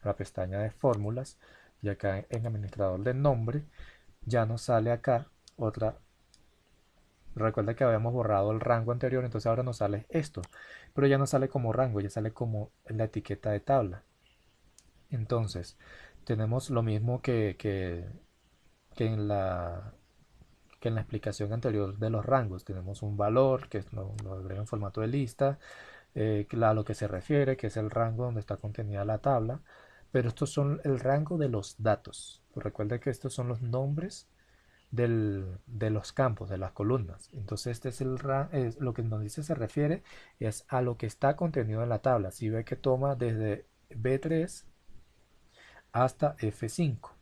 la pestaña de fórmulas y acá en administrador de nombre ya nos sale acá otra. Recuerda que habíamos borrado el rango anterior, entonces ahora nos sale esto, pero ya no sale como rango, ya sale como la etiqueta de tabla. Entonces, tenemos lo mismo que en que en la explicación anterior de los rangos. Tenemos un valor que lo agrega en formato de lista, a lo que se refiere, que es el rango donde está contenida la tabla, pero estos son el rango de los datos. Pues recuerda que estos son los nombres de los campos, de las columnas. Entonces, este es lo que nos dice se refiere es a lo que está contenido en la tabla. Si ve que toma desde B3 hasta F5,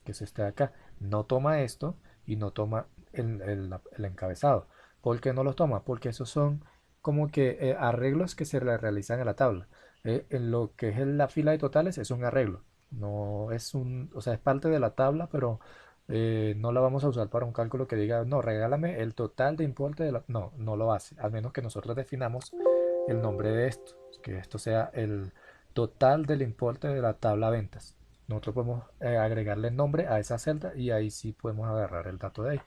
que es este de acá, no toma esto y no toma el encabezado. ¿Por qué no los toma? Porque esos son como que arreglos que se le realizan en la tabla. En lo que es la fila de totales es un arreglo. No es o sea, es parte de la tabla, pero no la vamos a usar para un cálculo que diga, no, regálame el total de importe de la. No, no lo hace. Al menos que nosotros definamos el nombre de esto, que esto sea el total del importe de la tabla ventas. Nosotros podemos agregarle nombre a esa celda y ahí sí podemos agarrar el dato de ahí.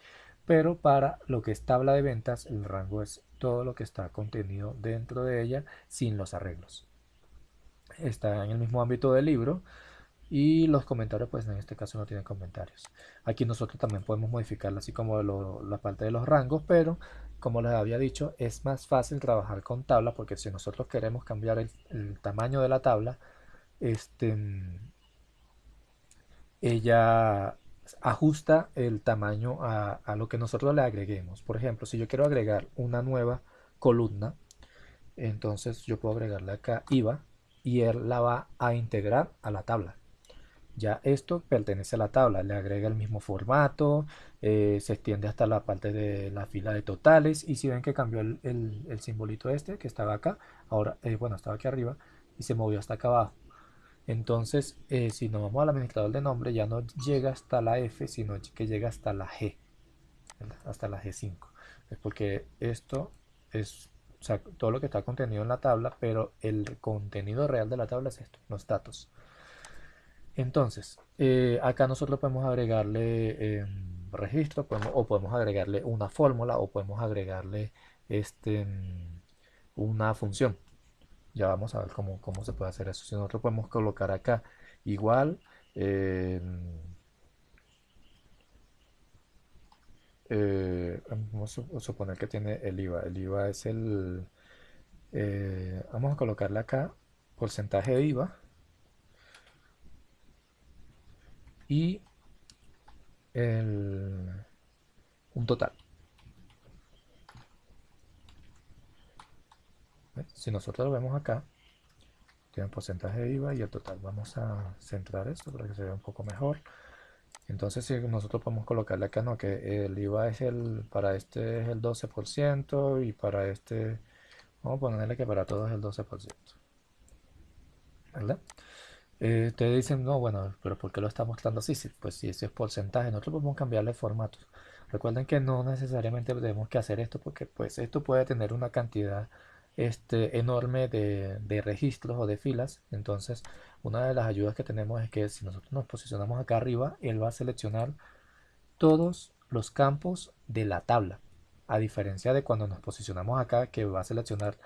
Pero para lo que es tabla de ventas, el rango es todo lo que está contenido dentro de ella sin los arreglos. Está en el mismo ámbito del libro y los comentarios, pues en este caso no tienen comentarios. Aquí nosotros también podemos modificarla así como la parte de los rangos, pero como les había dicho, es más fácil trabajar con tabla porque si nosotros queremos cambiar el tamaño de la tabla, este, ella ajusta el tamaño a lo que nosotros le agreguemos. Por ejemplo, si yo quiero agregar una nueva columna, entonces yo puedo agregarle acá IVA y él la va a integrar a la tabla. Ya esto pertenece a la tabla, le agrega el mismo formato, se extiende hasta la parte de la fila de totales y si ven que cambió el simbolito este que estaba acá, ahora, bueno, estaba aquí arriba y se movió hasta acá abajo. Entonces, si nos vamos al administrador de nombre, ya no llega hasta la F, sino que llega hasta la G, ¿verdad? Hasta la G5. Es porque esto es, o sea, todo lo que está contenido en la tabla, pero el contenido real de la tabla es esto, los datos. Entonces, acá nosotros podemos agregarle registro, o podemos agregarle una fórmula, o podemos agregarle una función. Ya vamos a ver cómo se puede hacer eso. Si nosotros podemos colocar acá igual, eh, vamos a suponer que tiene el IVA. El IVA es vamos a colocarle acá porcentaje de IVA y el, un total. ¿Ves? Si nosotros lo vemos acá, tiene el porcentaje de IVA y el total. Vamos a centrar esto para que se vea un poco mejor. Entonces, si nosotros podemos colocarle acá, no, que el IVA es para este es el 12% y para este, vamos a ponerle que para todos es el 12%, ¿verdad? Te dicen, no, bueno, pero ¿por qué lo está mostrando así? Pues si ese es porcentaje, nosotros podemos cambiarle formatos. Recuerden que no necesariamente tenemos que hacer esto porque pues esto puede tener una cantidad enorme de registros o de filas. Entonces, una de las ayudas que tenemos es que si nosotros nos posicionamos acá arriba, él va a seleccionar todos los campos de la tabla. A diferencia de cuando nos posicionamos acá, que va a seleccionar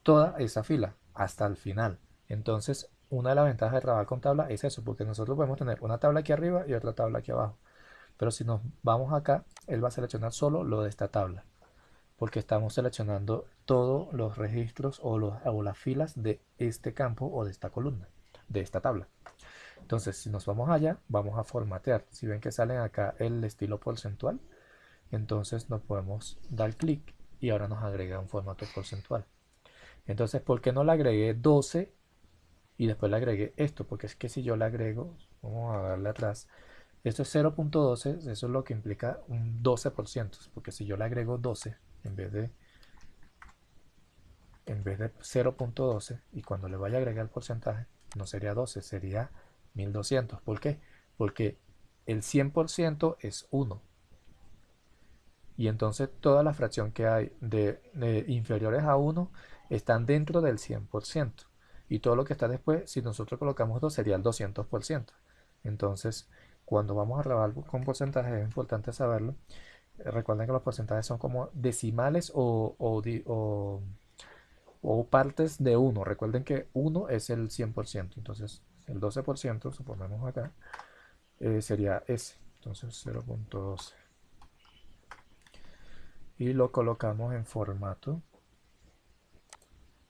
toda esa fila hasta el final. Entonces, una de las ventajas de trabajar con tabla es eso, porque nosotros podemos tener una tabla aquí arriba y otra tabla aquí abajo. Pero si nos vamos acá, él va a seleccionar solo lo de esta tabla, porque estamos seleccionando todos los registros o las filas de este campo o de esta columna, de esta tabla. Entonces, si nos vamos allá, vamos a formatear. Si ven que salen acá el estilo porcentual, entonces nos podemos dar clic y ahora nos agrega un formato porcentual. Entonces, ¿por qué no le agregué 12 y después le agregué esto? Porque es que si yo le agrego, vamos a darle atrás, esto es 0.12, eso es lo que implica un 12%, porque si yo le agrego 12 en vez de, en vez de 0.12 y cuando le vaya a agregar el porcentaje, no sería 12, sería 1200. ¿Por qué? Porque el 100% es 1 y entonces toda la fracción que hay de inferiores a 1 están dentro del 100%. Y todo lo que está después, si nosotros colocamos 2, sería el 200%. Entonces, cuando vamos a trabajar con porcentajes, es importante saberlo. Recuerden que los porcentajes son como decimales o partes de 1. Recuerden que 1 es el 100%. Entonces, el 12%, suponemos acá, sería ese. Entonces, 0.12 y lo colocamos en formato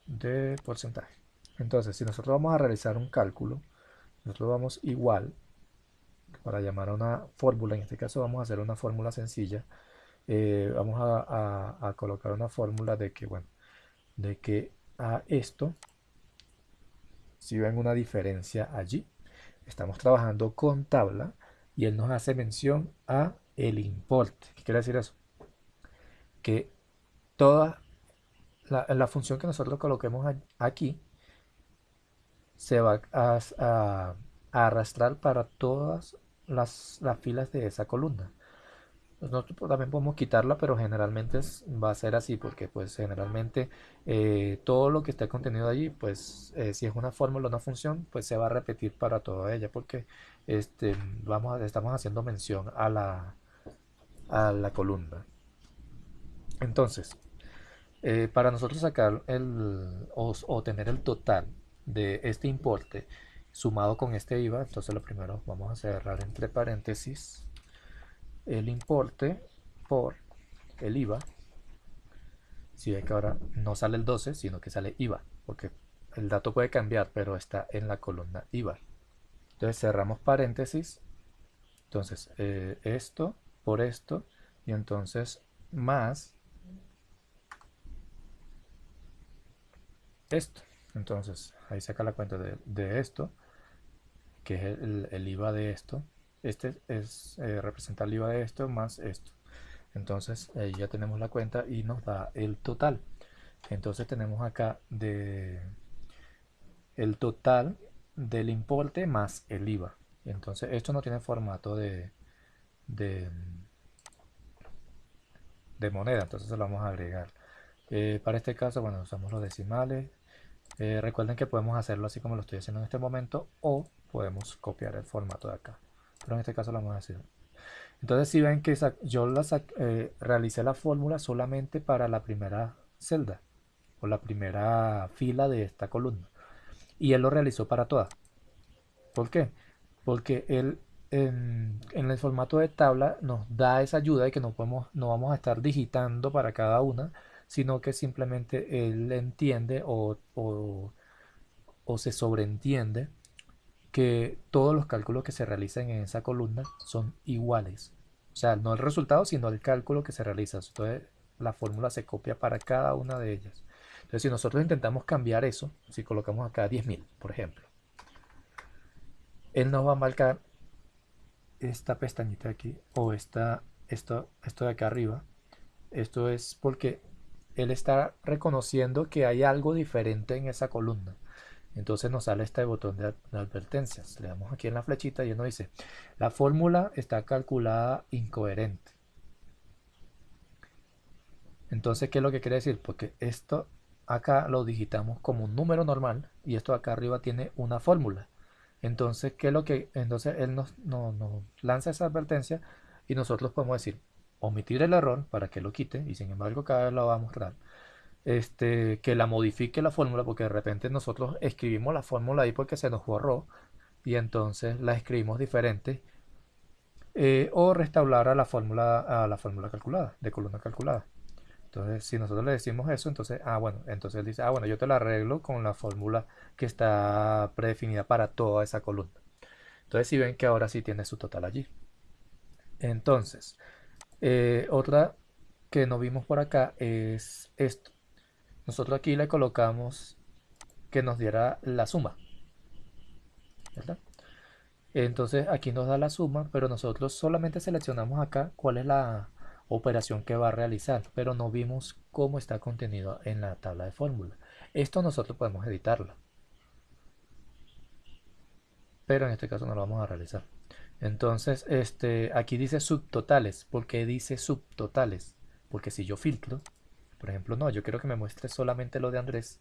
de porcentaje. Entonces, si nosotros vamos a realizar un cálculo, nosotros vamos igual, para llamar a una fórmula, en este caso vamos a hacer una fórmula sencilla, vamos a colocar una fórmula de que, bueno, de que a esto, si ven una diferencia allí, estamos trabajando con tabla y él nos hace mención a el importe. ¿Qué quiere decir eso? Que toda la función que nosotros coloquemos aquí se va a arrastrar para todas las filas de esa columna. Nosotros también podemos quitarla, pero generalmente va a ser así, porque pues generalmente todo lo que esté contenido allí, pues si es una fórmula o una función, pues se va a repetir para toda ella, porque estamos haciendo mención a la columna. Entonces, para nosotros sacar o tener el total de este importe sumado con este IVA, entonces lo primero vamos a cerrar entre paréntesis el importe por el IVA. Si ve que ahora no sale el 12, sino que sale IVA, porque el dato puede cambiar, pero está en la columna IVA. Entonces cerramos paréntesis, entonces esto por esto, y entonces más esto. Entonces ahí saca la cuenta de esto, que es el IVA de esto. Este representa el IVA de esto más esto. Entonces ya tenemos la cuenta y nos da el total. Entonces tenemos acá el total del importe más el IVA. Entonces esto no tiene formato de, de moneda, entonces se lo vamos a agregar. Para este caso, bueno, usamos los decimales. Recuerden que podemos hacerlo así como lo estoy haciendo en este momento o podemos copiar el formato de acá. Pero en este caso lo vamos a hacer. Entonces si ven que yo realicé la fórmula solamente para la primera celda o la primera fila de esta columna. Y él lo realizó para todas. ¿Por qué? Porque él en el formato de tabla nos da esa ayuda de que no vamos a estar digitando para cada una, sino que simplemente él entiende o se sobreentiende que todos los cálculos que se realizan en esa columna son iguales. O sea, no el resultado, sino el cálculo que se realiza. Entonces, la fórmula se copia para cada una de ellas. Entonces, si nosotros intentamos cambiar eso, si colocamos acá 10.000, por ejemplo, él nos va a marcar esta pestañita de aquí o esto de acá arriba, esto es porque él está reconociendo que hay algo diferente en esa columna. Entonces nos sale este botón de advertencias. Le damos aquí en la flechita y él nos dice, la fórmula está calculada incoherente. Entonces, ¿qué es lo que quiere decir? Porque esto acá lo digitamos como un número normal y esto acá arriba tiene una fórmula. Entonces, ¿qué es lo que? Entonces él nos lanza esa advertencia y nosotros podemos decir, omitir el error para que lo quite y sin embargo cada vez lo va a mostrar. Que la modifique la fórmula porque de repente nosotros escribimos la fórmula ahí porque se nos borró y entonces la escribimos diferente, o restaurar a la fórmula calculada, de columna calculada. Entonces, si nosotros le decimos eso, entonces, bueno, entonces él dice, bueno, yo te la arreglo con la fórmula que está predefinida para toda esa columna. Entonces, si ven que ahora sí tiene su total allí. Entonces, otra que no vimos por acá es esto. Nosotros aquí le colocamos que nos diera la suma, ¿verdad? Entonces aquí nos da la suma, pero nosotros solamente seleccionamos acá cuál es la operación que va a realizar, pero no vimos cómo está contenido en la tabla de fórmula. Esto nosotros podemos editarlo, pero en este caso no lo vamos a realizar. Entonces, aquí dice subtotales. ¿Por qué dice subtotales? Porque si yo filtro, por ejemplo, no, yo quiero que me muestre solamente lo de Andrés,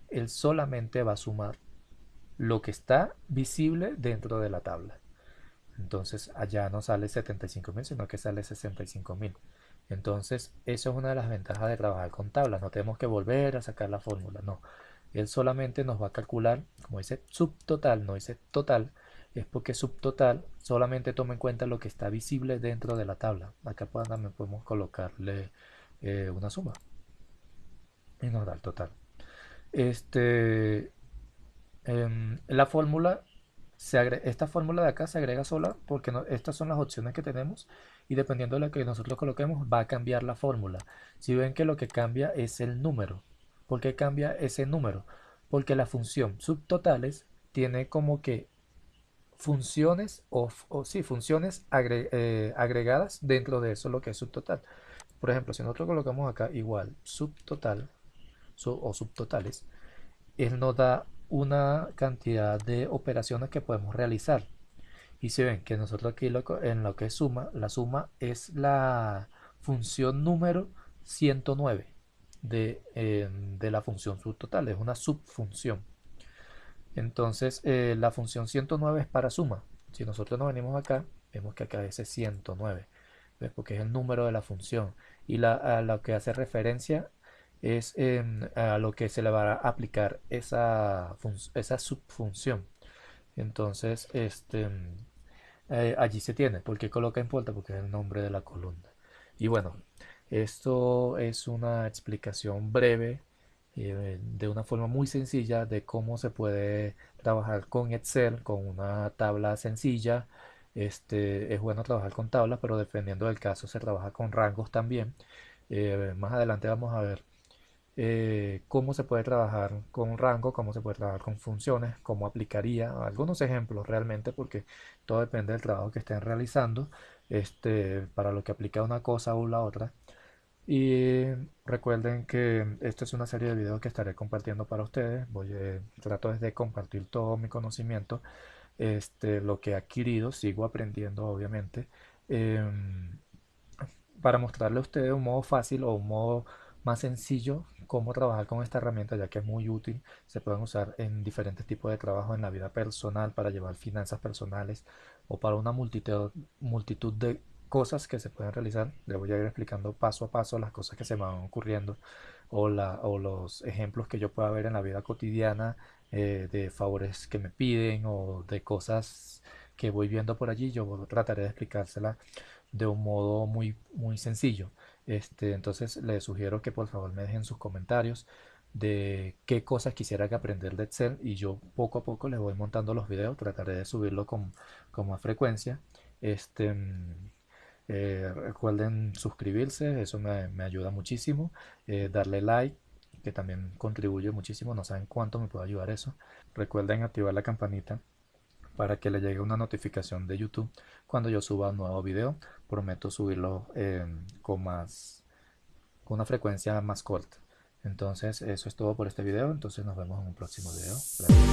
él solamente va a sumar lo que está visible dentro de la tabla. Entonces allá no sale 75.000, sino que sale 65.000. Entonces, eso es una de las ventajas de trabajar con tablas. No tenemos que volver a sacar la fórmula, no. Él solamente nos va a calcular, como dice subtotal, no dice total, es porque subtotal solamente toma en cuenta lo que está visible dentro de la tabla. Acá también podemos colocarle una suma y nos da el total. Este, la fórmula esta fórmula de acá se agrega sola porque estas son las opciones que tenemos y dependiendo de lo que nosotros coloquemos va a cambiar la fórmula. Si ven que lo que cambia es el número. ¿Por qué cambia ese número? Porque la función subtotales tiene como que funciones o sí, funciones agregadas dentro de eso lo que es subtotal. Por ejemplo, si nosotros colocamos acá igual subtotal o subtotales, él nos da una cantidad de operaciones que podemos realizar. Y si ven que nosotros aquí en lo que es suma, la suma es la función número 109 de la función subtotal, es una subfunción. Entonces, la función 109 es para suma. Si nosotros nos venimos acá, vemos que acá dice 109, ¿ves? Porque es el número de la función. Y a lo que hace referencia es a lo que se le va a aplicar esa subfunción. Entonces, allí se tiene. ¿Por qué coloca en puerta? Porque es el nombre de la columna. Y bueno, esto es una explicación breve, de una forma muy sencilla de cómo se puede trabajar con Excel, con una tabla sencilla. Es bueno trabajar con tablas, pero dependiendo del caso se trabaja con rangos también. Más adelante vamos a ver cómo se puede trabajar con un rango, cómo se puede trabajar con funciones, cómo aplicaría, algunos ejemplos realmente, porque todo depende del trabajo que estén realizando, para lo que aplica una cosa o la otra. Y recuerden que esto es una serie de videos que estaré compartiendo para ustedes. Trato de compartir todo mi conocimiento, lo que he adquirido, sigo aprendiendo obviamente. em, para mostrarle a ustedes un modo fácil o un modo más sencillo cómo trabajar con esta herramienta, ya que es muy útil. Se pueden usar en diferentes tipos de trabajo en la vida personal, para llevar finanzas personales o para una multitud de cosas que se pueden realizar. Les voy a ir explicando paso a paso las cosas que se me van ocurriendo o los ejemplos que yo pueda ver en la vida cotidiana, de favores que me piden o de cosas que voy viendo por allí. Yo trataré de explicárselas de un modo muy, muy sencillo. Entonces les sugiero que por favor me dejen sus comentarios de qué cosas quisiera que aprender de Excel y yo poco a poco les voy montando los videos, trataré de subirlo con más frecuencia. Este, mm, Recuerden suscribirse, eso me ayuda muchísimo. Darle like, que también contribuye muchísimo, no saben cuánto me puede ayudar eso. Recuerden activar la campanita para que le llegue una notificación de YouTube cuando yo suba un nuevo video. Prometo subirlo con una frecuencia más corta. Entonces eso es todo por este video, entonces nos vemos en un próximo video. Gracias.